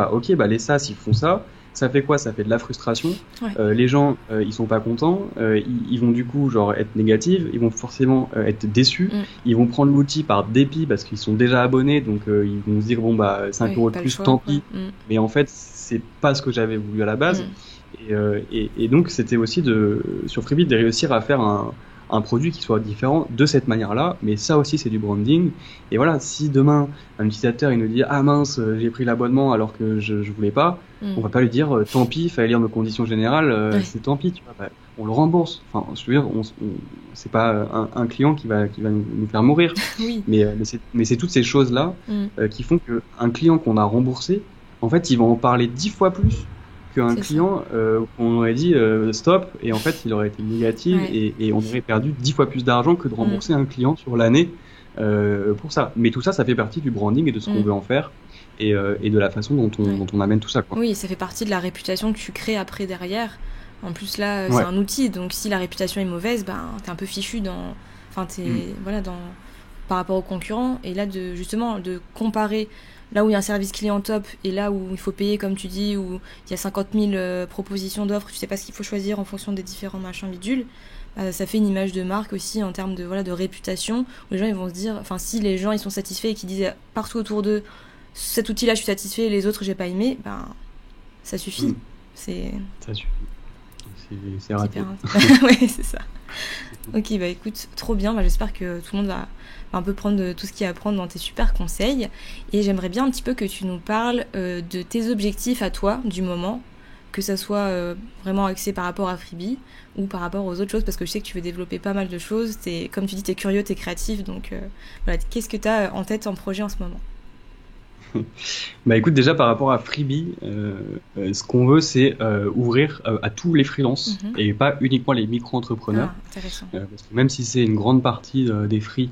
les SaaS ils font ça. Ça fait quoi? Ça fait de la frustration. Les gens, ils sont pas contents. Ils vont du coup être négatifs. Ils vont forcément être déçus. Ils vont prendre l'outil par dépit parce qu'ils sont déjà abonnés. Donc ils vont se dire 5 euros de plus, tant pis. Mais en fait, c'est pas ce que j'avais voulu à la base. Et donc c'était aussi sur Freebie de réussir à faire un produit qui soit différent de cette manière-là, mais ça aussi c'est du branding. Et voilà, si demain un utilisateur il nous dit mince, j'ai pris l'abonnement alors que je voulais pas, on va pas lui dire tant pis, fallait lire nos conditions générales, c'est tant pis, tu vois, on le rembourse. Enfin, je veux dire, c'est pas un client qui va nous faire mourir. Mais c'est toutes ces choses-là qui font que un client qu'on a remboursé, en fait, il va en parler 10 fois plus qu'un client qu'on aurait dit stop, et en fait il aurait été négatif, et on aurait perdu 10 fois plus d'argent que de rembourser un client sur l'année pour ça. Mais tout ça, ça fait partie du branding et de ce qu'on veut en faire, et de la façon dont on amène tout ça, quoi. Oui, ça fait partie de la réputation que tu crées après derrière. En plus là, c'est un outil, donc si la réputation est mauvaise, t'es un peu fichu par rapport aux concurrents. Et là, justement de comparer là où il y a un service client top et là où il faut payer, comme tu dis, où il y a 50 000 propositions d'offres, tu sais pas ce qu'il faut choisir en fonction des différents machins bidules, ça fait une image de marque aussi en termes de réputation, où les gens ils vont se dire, enfin si les gens ils sont satisfaits et qu'ils disent partout autour d'eux, cet outil-là je suis satisfait et les autres j'ai pas aimé, ça suffit. Ça suffit. C'est raté. Ouais, c'est ça. Ok, écoute, trop bien. J'espère que tout le monde va un peu prendre tout ce qu'il y a à prendre dans tes super conseils. Et j'aimerais bien un petit peu que tu nous parles de tes objectifs à toi du moment, que ça soit vraiment axé par rapport à Freebie ou par rapport aux autres choses, parce que je sais que tu veux développer pas mal de choses. Comme tu dis, t'es curieux, t'es créatif. Donc voilà, qu'est-ce que t'as en tête en projet en ce moment? Écoute, déjà par rapport à Freebie, ce qu'on veut c'est ouvrir à tous les freelances et pas uniquement les micro-entrepreneurs. Intéressant. Parce que même si c'est une grande partie des free,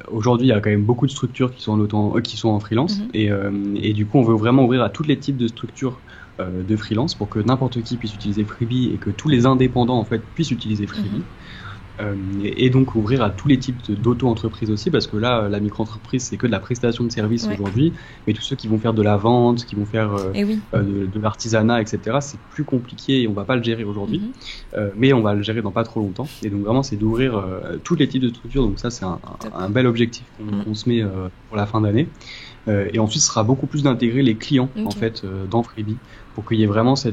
aujourd'hui il y a quand même beaucoup de structures qui sont en freelance et du coup on veut vraiment ouvrir à tous les types de structures de freelance pour que n'importe qui puisse utiliser Freebie et que tous les indépendants en fait puissent utiliser Freebie. Et donc ouvrir à tous les types d'auto-entreprises aussi, parce que là, la micro-entreprise, c'est que de la prestation de services aujourd'hui, mais tous ceux qui vont faire de la vente, qui vont faire de l'artisanat, etc., c'est plus compliqué et on va pas le gérer aujourd'hui, mais on va le gérer dans pas trop longtemps. Et donc vraiment, c'est d'ouvrir tous les types de structures, donc ça, c'est un bel objectif qu'on se met pour la fin d'année. Et ensuite, ce sera beaucoup plus d'intégrer les clients en fait dans Freebie pour qu'il y ait vraiment ce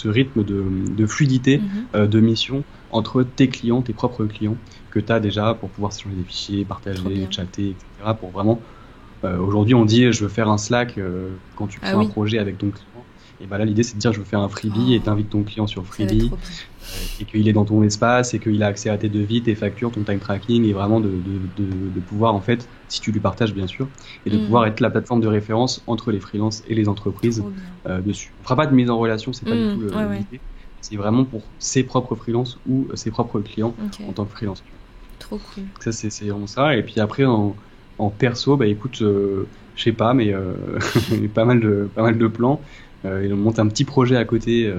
rythme de fluidité de mission entre tes clients, tes propres clients que tu as déjà pour pouvoir changer des fichiers, partager, chatter, etc. Pour vraiment aujourd'hui on dit je veux faire un Slack quand tu prends un projet avec ton client. Et là l'idée c'est de dire je veux faire un Freebie et t'invites ton client sur Freebie et qu'il est dans ton espace et qu'il a accès à tes devis, tes factures, ton time tracking et vraiment de pouvoir en fait, si tu lui partages bien sûr, et de pouvoir être la plateforme de référence entre les freelances et les entreprises dessus. On fera pas de mise en relation, c'est pas du tout l'idée. C'est vraiment pour ses propres freelances ou ses propres clients en tant que freelance. Trop cool. Ça c'est vraiment ça. Et puis après en perso, écoute, je sais pas, mais pas mal de plans. On monte un petit projet à côté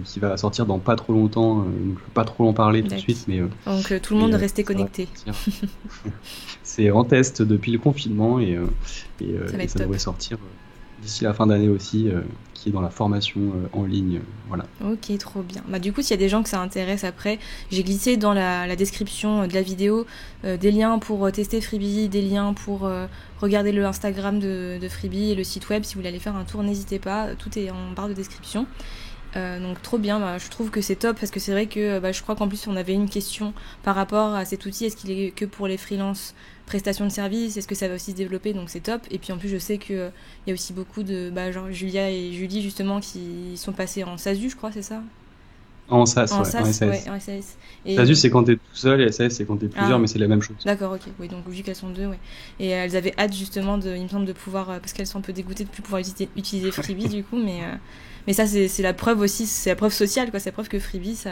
qui va sortir dans pas trop longtemps, donc je ne peux pas trop en parler tout de suite. Mais, donc tout le monde restait connecté. C'est en test depuis le confinement et ça devrait sortir d'ici la fin d'année aussi, qui est dans la formation en ligne. Voilà. Ok, trop bien. Du coup, s'il y a des gens que ça intéresse après, j'ai glissé dans la description de la vidéo des liens pour tester Freebie, des liens pour regarder le Instagram de Freebie et le site web. Si vous voulez aller faire un tour, n'hésitez pas. Tout est en barre de description. Donc trop bien, je trouve que c'est top parce que c'est vrai que je crois qu'en plus on avait une question par rapport à cet outil, est-ce qu'il est que pour les freelances prestation de services, est-ce que ça va aussi se développer, donc c'est top. Et puis en plus je sais qu'il y a aussi beaucoup de genre Julia et Julie justement qui sont passés en SASU, je crois, c'est ça? En SAS. Et SASU c'est quand t'es tout seul et SAS c'est quand t'es plusieurs, mais c'est la même chose. D'accord, ok, oui, donc vu qu'elles sont deux, et elles avaient hâte justement il me semble de pouvoir, parce qu'elles sont un peu dégoûtées de plus pouvoir utiliser Freebie du coup, mais ça c'est la preuve aussi, c'est la preuve sociale quoi, c'est la preuve que Freebie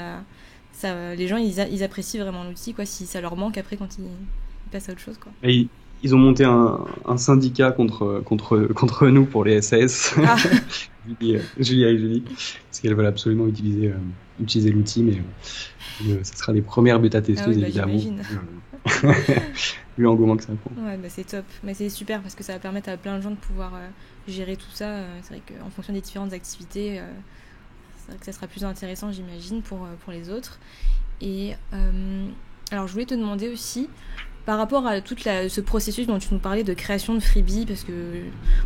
les gens ils apprécient vraiment l'outil quoi, si ça leur manque après quand ils passent à autre chose quoi. Et ils ont monté un syndicat contre nous pour les SAS. Julia et Julie, parce qu'elles veulent absolument utiliser l'outil, mais ce sera les premières bêta-testeuses évidemment. Vu l'engouement que ça prend. Ouais, c'est top. Mais c'est super parce que ça va permettre à plein de gens de pouvoir gérer tout ça. C'est vrai qu'en fonction des différentes activités, c'est vrai que ça sera plus intéressant, j'imagine, pour les autres. Et alors, je voulais te demander aussi, par rapport à tout ce processus dont tu nous parlais de création de Freebie, parce que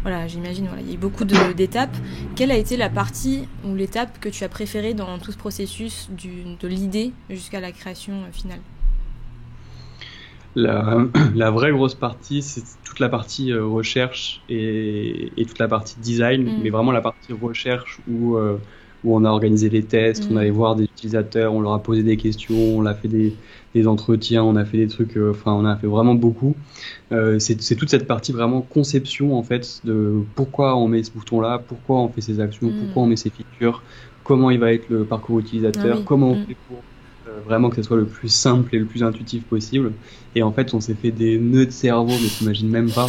voilà, j'imagine, il y a eu beaucoup d'étapes. Quelle a été la partie ou l'étape que tu as préférée dans tout ce processus de l'idée jusqu'à la création finale? La vraie grosse partie, c'est toute la partie recherche et toute la partie design, mais vraiment la partie recherche où on a organisé des tests, on allait voir des utilisateurs, on leur a posé des questions, on a fait des entretiens, on a fait des trucs, on a fait vraiment beaucoup. C'est toute cette partie vraiment conception en fait de pourquoi on met ce bouton-là, pourquoi on fait ces actions, pourquoi on met ces features, comment il va être le parcours utilisateur, comment on fait pour vraiment que ce soit le plus simple et le plus intuitif possible. Et en fait, on s'est fait des nœuds de cerveau, mais t'imagines même pas.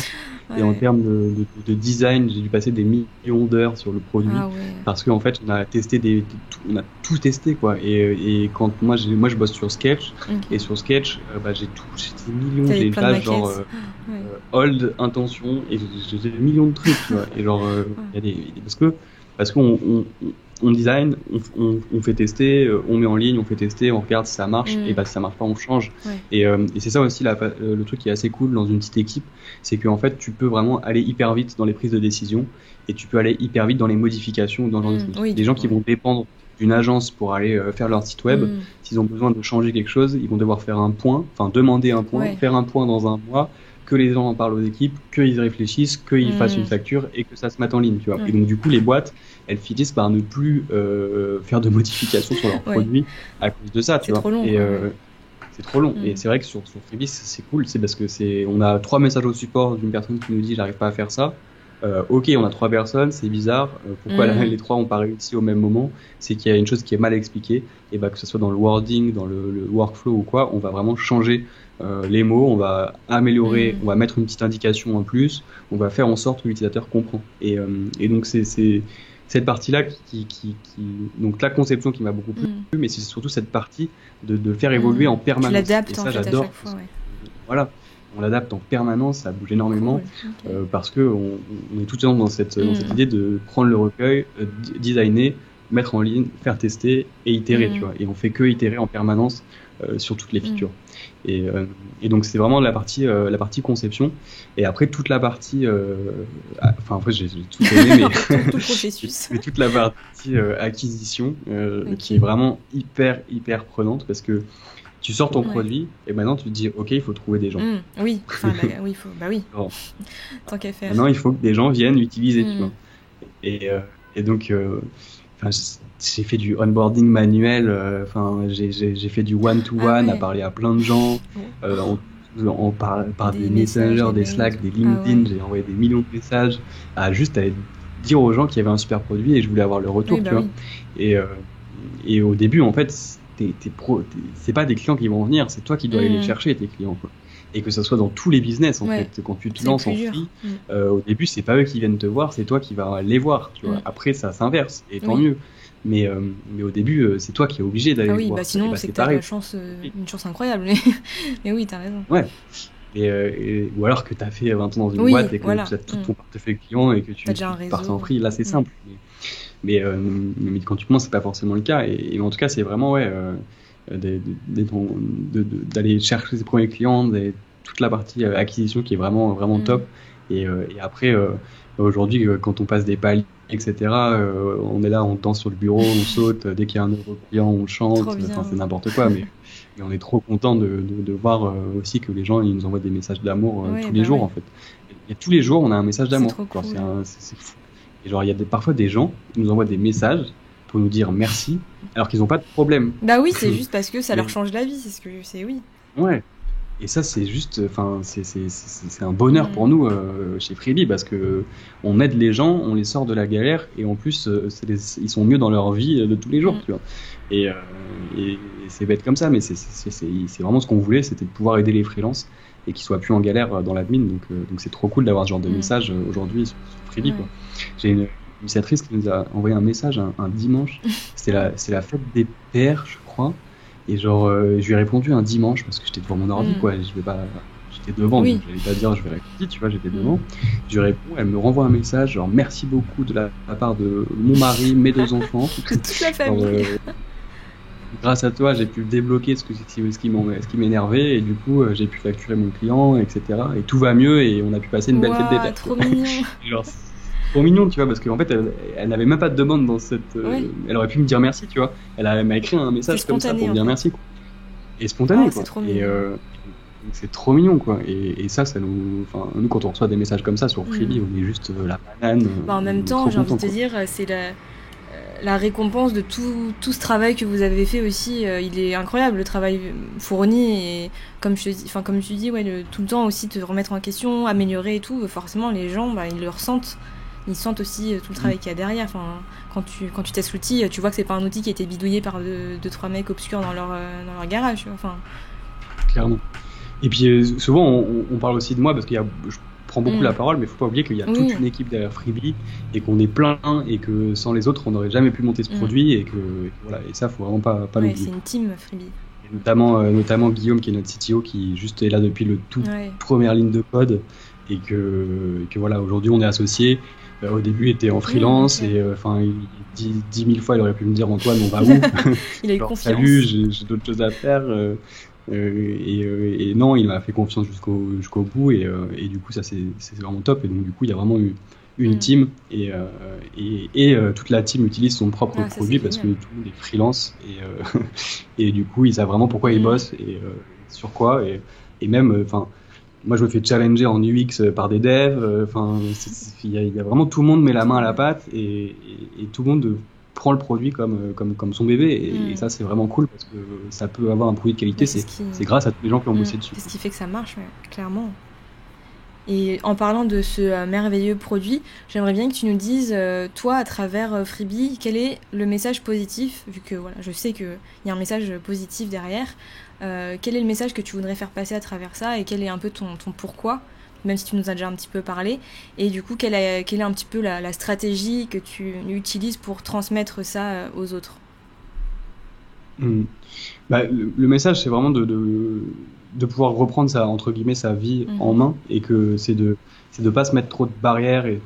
Et en termes de design, j'ai dû passer des millions d'heures sur le produit parce qu'en fait, on a testé on a tout testé quoi. Et quand moi je bosse sur Sketch et sur Sketch, j'ai des millions, j'ai une page genre hold intention et j'ai des millions de trucs, tu vois. Et genre il y a parce qu'on design, on fait tester, on met en ligne, on fait tester, on regarde si ça marche, et si ça marche pas, on change. Et c'est ça aussi le truc qui est assez cool dans une petite équipe, c'est qu'en fait tu peux vraiment aller hyper vite dans les prises de décision et tu peux aller hyper vite dans les modifications dans le genre de choses. Les gens qui vont dépendre d'une agence pour aller faire leur site web, s'ils ont besoin de changer quelque chose, ils vont devoir faire un point, enfin demander un point, faire un point dans un mois, que les gens en parlent aux équipes, qu'ils réfléchissent, qu'ils fassent une facture et que ça se mette en ligne, tu vois. Et donc du coup les boîtes, elles finissent par ne plus faire de modifications sur leurs produits à cause de ça, tu vois. Trop long, c'est trop long. Et c'est vrai que sur Freebie c'est cool, c'est parce que on a 3 messages au support d'une personne qui nous dit j'arrive pas à faire ça. Ok, on a 3 personnes, c'est bizarre. Pourquoi les 3 ont pas réussi au même moment? C'est qu'il y a une chose qui est mal expliquée. Et que ce soit dans le wording, dans le workflow ou quoi, on va vraiment changer les mots, on va améliorer, on va mettre une petite indication en plus, on va faire en sorte que l'utilisateur comprend. Et donc c'est cette partie-là donc la conception qui m'a beaucoup plu, mais c'est surtout cette partie de le faire évoluer en permanence. Tu l'adaptes et ça, en fait j'adore. à chaque fois. Voilà. On l'adapte en permanence, ça bouge énormément, parce que on est tout le temps dans cette idée de prendre le recueil, designer, mettre en ligne, faire tester et itérer, tu vois. Et on fait que itérer en permanence sur toutes les features. Et donc c'est vraiment la partie conception. Et après toute la partie, après j'ai tout aimé, mais tout le processus. mais toute la partie acquisition qui est vraiment hyper prenante parce que tu sors ton produit et maintenant tu te dis ok, il faut trouver des gens. Oui, oui. Bon. Tant qu'à faire. Maintenant il faut que des gens viennent l'utiliser, tu vois. Et donc j'ai fait du onboarding manuel, j'ai fait du one-to-one à parler à plein de gens, par des messengers, des Slack, des LinkedIn, j'ai envoyé des millions de messages à aller dire aux gens qu'il y avait un super produit et je voulais avoir le retour, tu vois. Et au début en fait c'est pas des clients qui vont venir, c'est toi qui dois aller les chercher, tes clients, quoi. Et que ça soit dans tous les business, en fait. Quand tu te lances en free, au début, c'est pas eux qui viennent te voir, c'est toi qui vas les voir, tu vois. Après, ça s'inverse, et tant mieux. Mais au début, c'est toi qui es obligé d'aller les voir. Sinon, c'est que t'as une chance incroyable. Mais oui, t'as raison. Ouais. Ou alors que t'as fait 20 ans dans une boîte et que tu as tout ton portefeuille client et que tu pars en free, là, c'est simple. Mais quand tu commences, c'est pas forcément le cas. Et en tout cas, c'est vraiment d'aller chercher ses premiers clients, toute la partie acquisition qui est vraiment top. Et après, aujourd'hui, quand on passe des paliers, etc., on est là, on danse sur le bureau, on saute. Dès qu'il y a un nouveau client, on chante. C'est n'importe quoi. Mais on est trop content de voir aussi que les gens ils nous envoient des messages d'amour tous les jours, en fait. Et tous les jours, on a un message d'amour. Cool. C'est fou. Et genre, il y a parfois des gens qui nous envoient des messages pour nous dire merci, alors qu'ils n'ont pas de problème. Bah oui, c'est juste parce que ça leur change la vie, oui. Ouais. Et ça, c'est juste, c'est un bonheur pour nous chez Freebie parce que on aide les gens, on les sort de la galère et en plus, ils sont mieux dans leur vie de tous les jours, tu vois. Et c'est bête comme ça, mais c'est vraiment ce qu'on voulait, c'était de pouvoir aider les freelances et qu'ils soient plus en galère dans l'admin. Donc c'est trop cool d'avoir ce genre de message aujourd'hui sur Freebie, quoi. J'ai une utilisatrice qui nous a envoyé un message un dimanche. C'est la fête des pères, je crois. Et genre, je lui ai répondu un dimanche parce que j'étais devant mon ordi, quoi. J'étais devant, donc j'allais pas dire je vais répondre, tu vois, j'étais devant. Je lui réponds, elle me renvoie un message, genre merci beaucoup de la part de mon mari, mes 2 enfants. Toute la famille. Grâce à toi, j'ai pu débloquer ce qui m'énervait et du coup, j'ai pu facturer mon client, etc. Et tout va mieux et on a pu passer une belle fête des pères. Trop mignon. Genre, trop mignon, tu vois, parce qu'en fait, elle n'avait même pas de demande dans cette. Elle aurait pu me dire merci, tu vois. Elle m'a écrit un message comme ça pour me dire merci, quoi. Et spontané, quoi. Trop c'est trop mignon, quoi. Et ça nous, quand on reçoit des messages comme ça sur Freebie, on est juste la banane. En même temps, j'ai envie de te dire, c'est la récompense de tout ce travail que vous avez fait aussi. Il est incroyable, le travail fourni. Et comme tu dis, tout le temps aussi te remettre en question, améliorer et tout. Forcément, les gens, ils le ressentent. Ils sentent aussi tout le travail qu'il y a derrière. Quand tu testes l'outil, tu vois que c'est pas un outil qui a été bidouillé par 2-3 mecs obscurs dans leur garage. Clairement. Et puis souvent on parle aussi de moi parce qu'il y a, je prend beaucoup la parole, mais il faut pas oublier qu'il y a toute une équipe derrière Freebie et qu'on est plein et que sans les autres, on n'aurait jamais pu monter ce produit et voilà. Et ça, faut vraiment pas l'oublier. C'est une team Freebie. Et notamment Guillaume qui est notre CTO qui juste est là depuis le première ligne de code et que voilà, aujourd'hui on est associés. Au début, il était en freelance et il 10 000 fois, il aurait pu me dire Antoine, on va où? Il a eu confiance. Salut, j'ai d'autres choses à faire. Et non, il m'a fait confiance jusqu'au bout et du coup, ça c'est vraiment top. Et donc, du coup, il y a vraiment eu une team et toute la team utilise son propre produit parce que tout le monde est freelance et du coup, ils savent vraiment pourquoi ils bossent et sur quoi et même, moi, je me fais challenger en UX par des devs. Il y a vraiment tout le monde met la main à la pâte et tout le monde prend le produit comme son bébé. Et ça, c'est vraiment cool parce que ça peut avoir un produit de qualité. C'est grâce à tous les gens qui ont bossé dessus. C'est ce qui fait que ça marche, clairement. Et en parlant de ce merveilleux produit, j'aimerais bien que tu nous dises, toi, à travers Freebie, quel est le message positif, vu que voilà, je sais qu'il y a un message positif derrière. Quel est le message que tu voudrais faire passer à travers ça et quel est un peu ton pourquoi, même si tu nous as déjà un petit peu parlé, et du coup quelle est un petit peu la stratégie que tu utilises pour transmettre ça aux autres? Le message, c'est vraiment de pouvoir reprendre entre guillemets sa vie en main et que c'est de pas se mettre trop de barrières et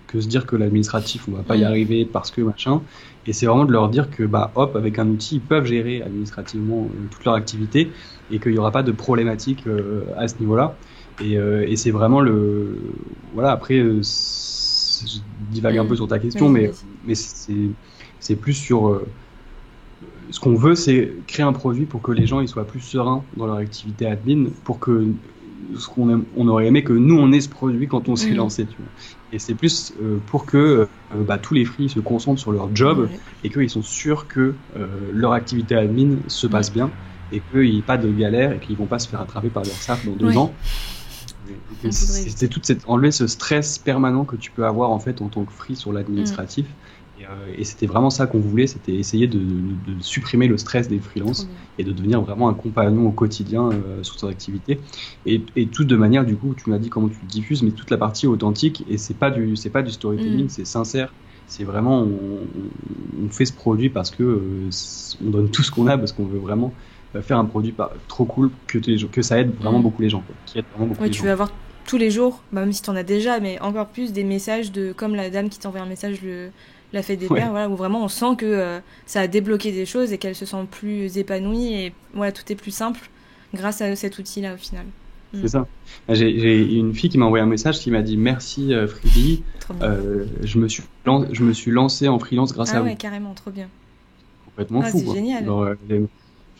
que se dire que l'administratif on va pas y arriver parce que machin. Et c'est vraiment de leur dire que avec un outil ils peuvent gérer administrativement toute leur activité et qu'il y aura pas de problématique à ce niveau-là. Et c'est vraiment voilà. Après, je divague un peu sur ta question, mais c'est plus sur ce qu'on veut, c'est créer un produit pour que les gens ils soient plus sereins dans leur activité admin, pour que on aurait aimé que nous on ait ce produit quand on s'est lancé, tu vois. Et c'est plus pour que tous les free se concentrent sur leur job et qu'ils sont sûrs que leur activité admin se passe bien et qu'il n'y ait pas de galère et qu'ils vont pas se faire attraper par leur SAF dans 2 ans. C'est enlever ce stress permanent que tu peux avoir en fait en tant que free sur l'administratif. Et c'était vraiment ça qu'on voulait, c'était essayer de supprimer le stress des freelances et de devenir vraiment un compagnon au quotidien sur son activité et tout de manière, du coup, tu m'as dit comment tu le diffuses, mais toute la partie authentique, et c'est pas du storytelling, c'est sincère, c'est vraiment on fait ce produit parce que on donne tout ce qu'on a, parce qu'on veut vraiment faire un produit trop cool que ça aide vraiment beaucoup les gens, quoi, qui aide vraiment beaucoup les gens. Tu veux avoir tous les jours, même si tu en as déjà, mais encore plus des messages comme la dame qui t'envoie un message la fête des pères, voilà, où vraiment on sent que ça a débloqué des choses et qu'elle se sent plus épanouie et voilà, tout est plus simple grâce à cet outil-là au final. C'est ça. J'ai une fille qui m'a envoyé un message qui m'a dit merci Freebie, je me suis lancé en freelance grâce à vous. Ah ouais, carrément, trop bien. Complètement fou. C'est génial.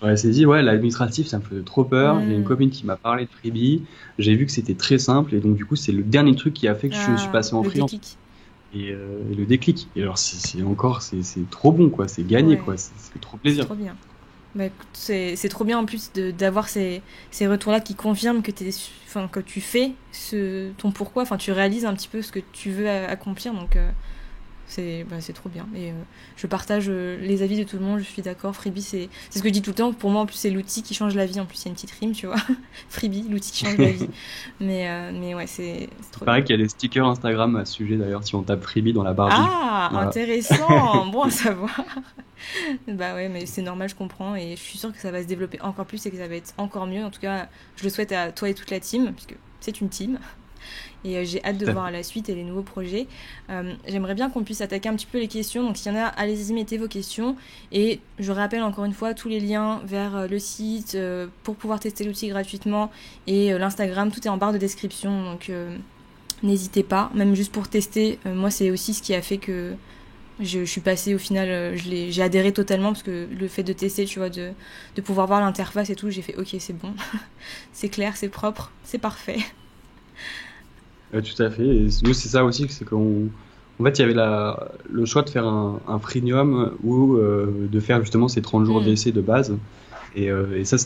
J'aurais saisi, l'administratif, ça me faisait trop peur. J'ai une copine qui m'a parlé de Freebie. J'ai vu que c'était très simple et donc du coup, c'est le dernier truc qui a fait que je suis passé en freelance. Déclic. Et le déclic. Et alors, c'est trop bon, quoi. C'est gagné, quoi. C'est trop plaisir. C'est trop bien. Écoute, c'est trop bien en plus d'avoir ces retours-là qui confirment que tu fais ton pourquoi. Enfin, tu réalises un petit peu ce que tu veux accomplir. Donc, c'est trop bien. Et je partage les avis de tout le monde. Je suis d'accord. Freebie, c'est ce que je dis tout le temps. Pour moi, en plus, c'est l'outil qui change la vie. En plus, il y a une petite rime, tu vois. Freebie, l'outil qui change la vie. Mais ouais, c'est trop bien. Pareil qu'il y a des stickers Instagram à ce sujet, d'ailleurs, si on tape Freebie dans la barre. Voilà. Intéressant. Bon à savoir. Ouais, mais c'est normal, je comprends. Et je suis sûre que ça va se développer encore plus et que ça va être encore mieux. En tout cas, je le souhaite à toi et toute la team, puisque c'est une team. Et j'ai hâte de voir la suite et les nouveaux projets. J'aimerais bien qu'on puisse attaquer un petit peu les questions. Donc s'il y en a, allez-y, mettez vos questions. Et je rappelle encore une fois tous les liens vers le site pour pouvoir tester l'outil gratuitement. Et l'Instagram, tout est en barre de description. Donc n'hésitez pas, même juste pour tester. Moi, c'est aussi ce qui a fait que je suis passée au final, j'ai adhéré totalement parce que le fait de tester, tu vois, de pouvoir voir l'interface et tout, j'ai fait ok, c'est bon. C'est clair, c'est propre, c'est parfait. Tout à fait. Et nous, c'est ça aussi, c'est en fait, il y avait le choix de faire un freemium ou de faire justement ces 30 jours d'essai de base. Et ça,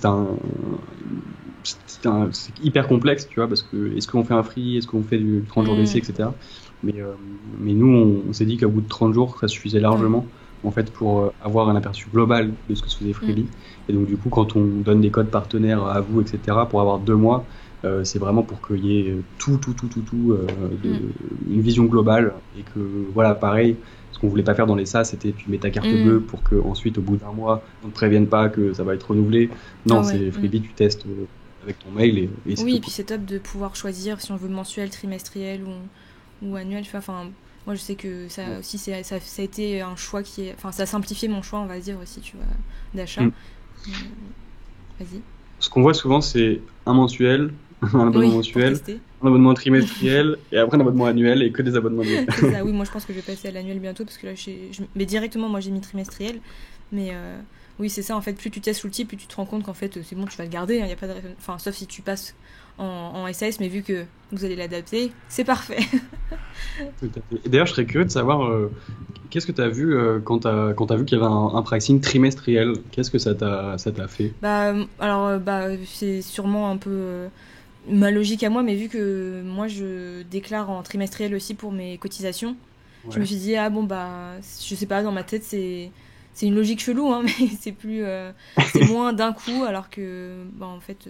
c'est hyper complexe, tu vois, parce que est-ce qu'on fait un free, est-ce qu'on fait du 30 jours d'essai, etc. Mais nous, on s'est dit qu'au bout de 30 jours, ça suffisait largement, en fait, pour avoir un aperçu global de ce que se faisait Freebie. Et donc, du coup, quand on donne des codes partenaires à vous, etc., pour avoir 2 mois, C'est vraiment pour qu'il y ait une vision globale et que voilà, pareil. Ce qu'on voulait pas faire dans les SaaS, c'était tu mets ta carte bleue pour que ensuite au bout d'un mois on te prévienne pas que ça va être renouvelé. Non, c'est Freebie, tu testes avec ton mail et c'est oui, tout, et puis c'est top de pouvoir choisir si on veut mensuel, trimestriel ou annuel. Enfin, moi je sais que ça aussi ça a été un choix enfin ça a simplifié mon choix, on va dire aussi, tu vois, d'achat. Vas-y. Ce qu'on voit souvent, c'est un mensuel, un abonnement mensuel, un abonnement trimestriel et après un abonnement annuel et que des abonnements annuels. C'est ça, oui, moi je pense que je vais passer à l'annuel bientôt parce que là, mais directement, moi j'ai mis trimestriel. Mais oui, c'est ça, en fait, plus tu testes l'outil, plus tu te rends compte qu'en fait, c'est bon, tu vas le garder. Y a pas de... Enfin, sauf si tu passes en SAS, mais vu que vous allez l'adapter, c'est parfait. Tout à fait. Et d'ailleurs, je serais curieux de savoir qu'est-ce que tu as vu quand tu as vu qu'il y avait un pricing trimestriel. Qu'est-ce que ça t'a fait? Alors, c'est sûrement un peu ma logique à moi, mais vu que moi je déclare en trimestriel aussi pour mes cotisations, je me suis dit, je sais pas, dans ma tête, c'est une logique chelou, hein, mais c'est plus c'est moins d'un coup, alors que en fait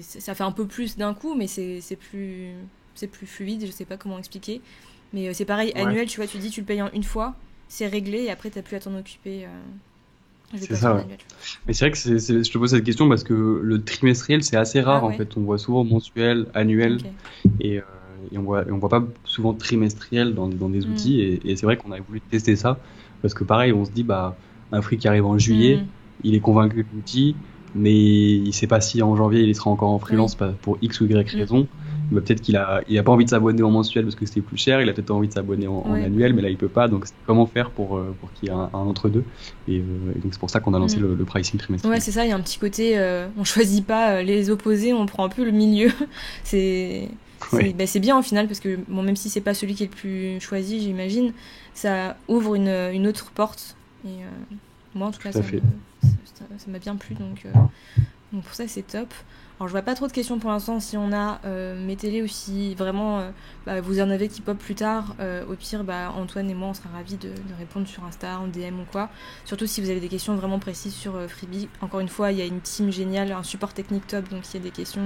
ça fait un peu plus d'un coup, mais c'est plus fluide, je sais pas comment expliquer, mais c'est pareil, annuel, tu vois, tu dis tu le payes en une fois, c'est réglé et après t'as plus à t'en occuper. C'est ça, ouais. Mais c'est vrai que je te pose cette question parce que le trimestriel c'est assez rare en fait, on voit souvent mensuel, annuel et on voit pas souvent trimestriel dans des outils et c'est vrai qu'on a voulu tester ça parce que pareil on se dit un Free qui arrive en juillet, il est convaincu de l'outil mais il sait pas si en janvier il sera encore en freelance pour X ou Y raison. Peut-être qu'il a pas envie de s'abonner en mensuel parce que c'était plus cher, il a peut-être envie de s'abonner en annuel, mais là il peut pas, donc comment faire pour qu'il y ait un entre-deux et donc c'est pour ça qu'on a lancé le pricing trimestriel. Ouais, c'est ça, il y a un petit côté, on choisit pas les opposés, on prend un peu le milieu. C'est bien au final parce que même si c'est pas celui qui est le plus choisi, j'imagine, ça ouvre une autre porte et moi en tout cas ça m'a bien plu, donc pour ça c'est top. Alors je vois pas trop de questions pour l'instant, si on a mettez-les aussi, vraiment vous en avez qui pop plus tard, au pire Antoine et moi on sera ravis de répondre sur Insta, en DM ou quoi, surtout si vous avez des questions vraiment précises sur Freebie. Encore une fois, il y a une team géniale, un support technique top, donc s'il y a des questions,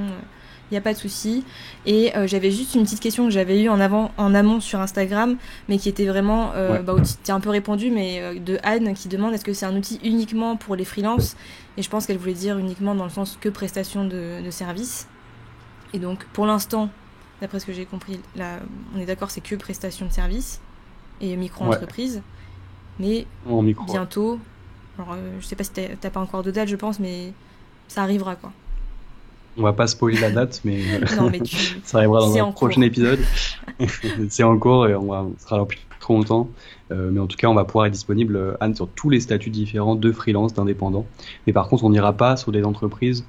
il n'y a pas de souci. Et j'avais juste une petite question que j'avais eue en amont sur Instagram, mais qui était vraiment, tu as un peu répondu, mais de Anne qui demande est-ce que c'est un outil uniquement pour les freelances, et je pense qu'elle voulait dire uniquement dans le sens que prestation de service. Et donc pour l'instant, d'après ce que j'ai compris, là, on est d'accord, c'est que prestation de service et micro-entreprise, mais bientôt, alors je sais pas si t'as pas encore de date, je pense, mais ça arrivera quoi. On va pas spoiler la date, mais, non, mais ça arrivera dans un prochain épisode. C'est en cours et on sera là depuis trop longtemps. Mais en tout cas, on va pouvoir être disponible, Anne, sur tous les statuts différents de freelance, d'indépendants. Mais par contre, on n'ira pas sur des entreprises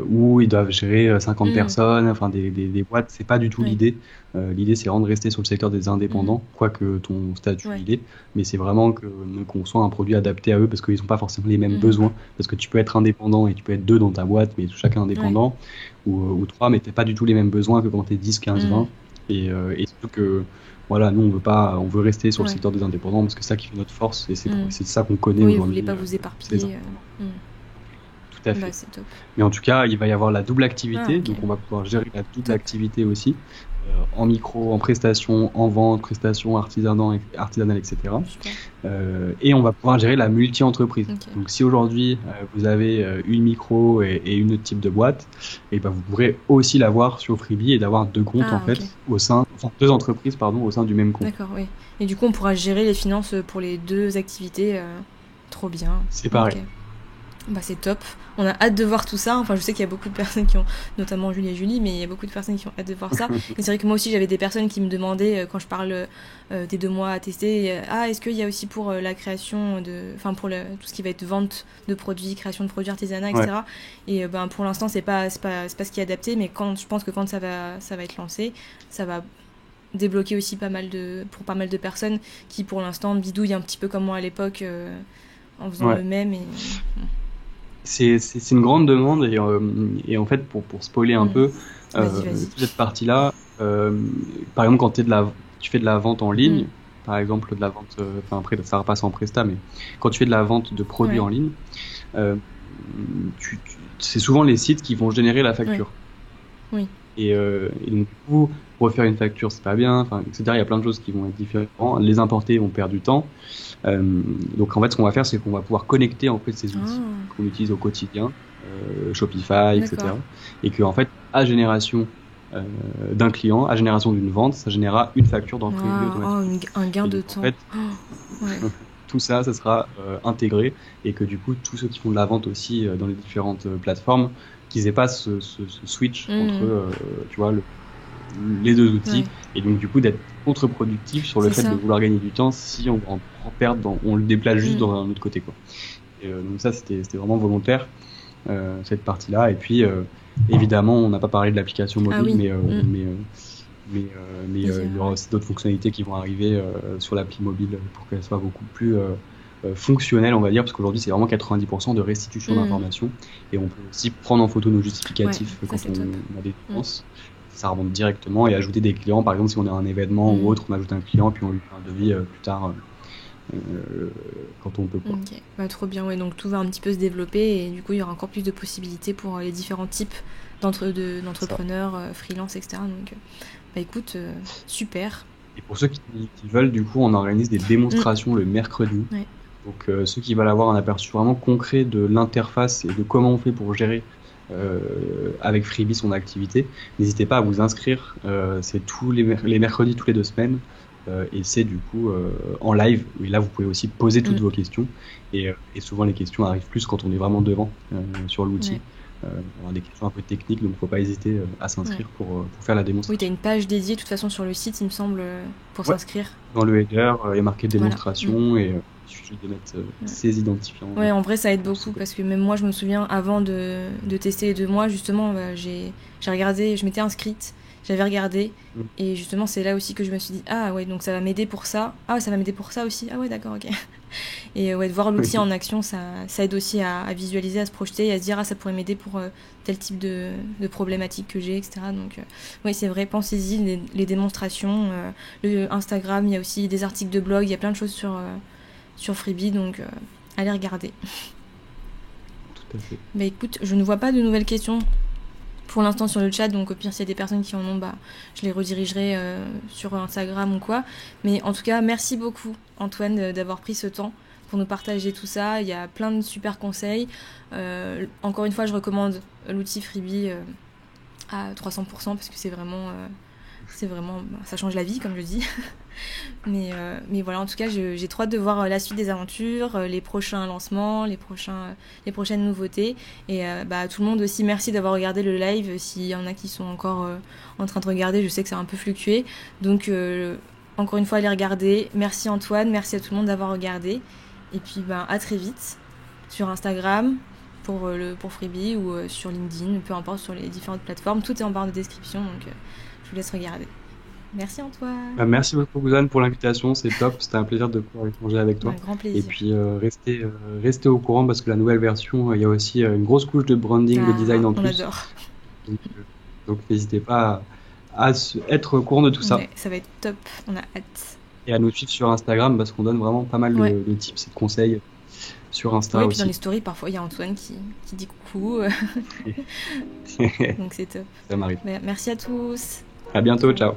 où ils doivent gérer 50 personnes, enfin des boîtes. C'est pas du tout l'idée. L'idée, c'est vraiment de rester sur le secteur des indépendants, quoique ton statut il est. Mais c'est vraiment qu'on soit un produit adapté à eux parce qu'ils n'ont pas forcément les mêmes besoins. Parce que tu peux être indépendant et tu peux être 2 dans ta boîte, mais chacun indépendant, ou 3, mais t'as pas du tout les mêmes besoins que quand t'es 10, 15, 20. Et surtout que voilà, nous on veut rester sur le secteur des indépendants parce que c'est ça qui fait notre force et c'est ça qu'on connaît aujourd'hui. Oui, vous voulez pas vous éparpiller. Tout à fait. C'est top. Mais en tout cas, il va y avoir la double activité, donc on va pouvoir gérer la double activité aussi, en micro, en prestation, en vente, prestation, artisanale, etc. Et on va pouvoir gérer la multi-entreprise. Donc si aujourd'hui vous avez une micro et une autre type de boîte, et vous pourrez aussi l'avoir sur Freebie et d'avoir 2 comptes deux entreprises au sein du même compte. D'accord, oui. Et du coup, on pourra gérer les finances pour les 2 activités. Trop bien. C'est pareil. C'est top. On a hâte de voir tout ça. Enfin, je sais qu'il y a beaucoup de personnes qui ont, notamment Julie et Julie, mais il y a beaucoup de personnes qui ont hâte de voir ça. Et c'est vrai que moi aussi, j'avais des personnes qui me demandaient, quand je parle des 2 mois à tester, est-ce qu'il y a aussi pour la création pour tout ce qui va être vente de produits, création de produits artisanaux, etc. Et pour l'instant, c'est pas ce qui est adapté, mais je pense que quand ça va être lancé, ça va débloquer aussi pour pas mal de personnes qui, pour l'instant, bidouillent un petit peu comme moi à l'époque, en faisant le même. C'est une grande demande et en fait pour spoiler un peu vas-y. cette partie-là, par exemple quand tu fais de la vente en ligne, par exemple de la vente, après ça repasse en presta, mais quand tu fais de la vente de produits en ligne, c'est souvent les sites qui vont générer la facture. Oui. Et donc, du coup, refaire une facture, c'est pas bien, enfin, etc. Il y a plein de choses qui vont être différentes. Les importer, on perd du temps. Donc, en fait, ce qu'on va faire, c'est qu'on va pouvoir connecter en fait ces outils qu'on utilise au quotidien, Shopify, etc. Et que, en fait, à génération d'un client, à génération d'une vente, ça générera une facture dans Freebie automatiquement. Un gain de donc, temps. En fait, tout ça, ça sera intégré et que du coup, tous ceux qui font de la vente aussi dans les différentes plateformes, qu'ils aient pas ce switch entre, tu vois, les deux outils, et donc du coup d'être contre-productif sur le fait de vouloir gagner du temps si on en perd, on le déplace juste dans un autre côté, quoi. Et donc ça, c'était vraiment volontaire, cette partie-là. Et puis évidemment, on n'a pas parlé de l'application mobile, mais il y aura aussi d'autres fonctionnalités qui vont arriver sur l'appli mobile pour qu'elle soit beaucoup plus fonctionnelle, on va dire, parce qu'aujourd'hui c'est vraiment 90% de restitution d'informations, et on peut aussi prendre en photo nos justificatifs quand on a des dépenses. Ça remonte directement, et ajouter des clients, par exemple si on a un événement ou autre, on ajoute un client puis on lui fait un devis plus tard quand on peut, quoi. Bah, trop bien, donc tout va un petit peu se développer, et du coup il y aura encore plus de possibilités pour les différents types d'entrepreneurs, freelance, etc. Donc bah écoute, super. Et pour ceux qui veulent, du coup, on organise des démonstrations le mercredi. Donc ceux qui veulent avoir un aperçu vraiment concret de l'interface et de comment on fait pour gérer avec Freebie son activité, n'hésitez pas à vous inscrire. C'est tous les mercredis, toutes les 2 semaines. Et c'est du coup en live, et là vous pouvez aussi poser toutes vos questions, et souvent les questions arrivent plus quand on est vraiment devant sur l'outil. On a des questions un peu techniques, donc faut pas hésiter à s'inscrire pour faire la démonstration. Oui, tu as une page dédiée de toute façon sur le site, il me semble, pour s'inscrire. Dans le header, il y a marqué démonstration, et il suffit juste de mettre ses identifiants. Ouais, en vrai ça aide beaucoup, parce que même moi je me souviens, avant de tester les 2 mois, justement, j'ai regardé, je m'étais inscrite, j'avais regardé, et justement c'est là aussi que je me suis dit, ah ouais, donc ça va m'aider pour ça, ah ouais, ça va m'aider pour ça aussi, ah ouais, d'accord, ok. Et de voir l'outil en action, ça aide aussi à visualiser, à se projeter, et à se dire, ah, ça pourrait m'aider pour tel type de problématique que j'ai, etc. Donc oui, c'est vrai, pensez-y, les démonstrations, le Instagram, il y a aussi des articles de blog, il y a plein de choses sur Freebie, donc allez regarder. Tout à fait. Bah écoute, je ne vois pas de nouvelles questions pour l'instant sur le chat, donc au pire s'il y a des personnes qui en ont, bah je les redirigerai sur Instagram ou quoi. Mais en tout cas, merci beaucoup Antoine d'avoir pris ce temps pour nous partager tout ça. Il y a plein de super conseils. Encore une fois, je recommande l'outil Freebie à 300%, parce que c'est vraiment ça change la vie, comme je dis. mais voilà, en tout cas j'ai trop hâte de voir la suite des aventures, les prochains lancements, les prochaines nouveautés, et à tout le monde aussi, merci d'avoir regardé le live. S'il y en a qui sont encore en train de regarder, je sais que ça a un peu fluctué, donc encore une fois allez regarder. Merci Antoine, merci à tout le monde d'avoir regardé, et puis à très vite sur Instagram pour Freebie, ou sur LinkedIn, peu importe, sur les différentes plateformes, tout est en barre de description, donc je vous laisse regarder. Merci Antoine. Merci beaucoup Guzan pour l'invitation, c'est top, c'était un plaisir de pouvoir échanger avec toi. Un grand plaisir. Et puis restez au courant, parce que la nouvelle version, il y a aussi une grosse couche de branding, de design en plus. On adore. Donc n'hésitez pas à être au courant de tout ça. Ouais, ça va être top, on a hâte. Et à nous suivre sur Instagram, parce qu'on donne vraiment pas mal de tips et de conseils sur Insta aussi. Et puis dans les stories, parfois il y a Antoine qui dit coucou. Donc c'est top. Ça m'arrive. Merci à tous. À bientôt, ciao.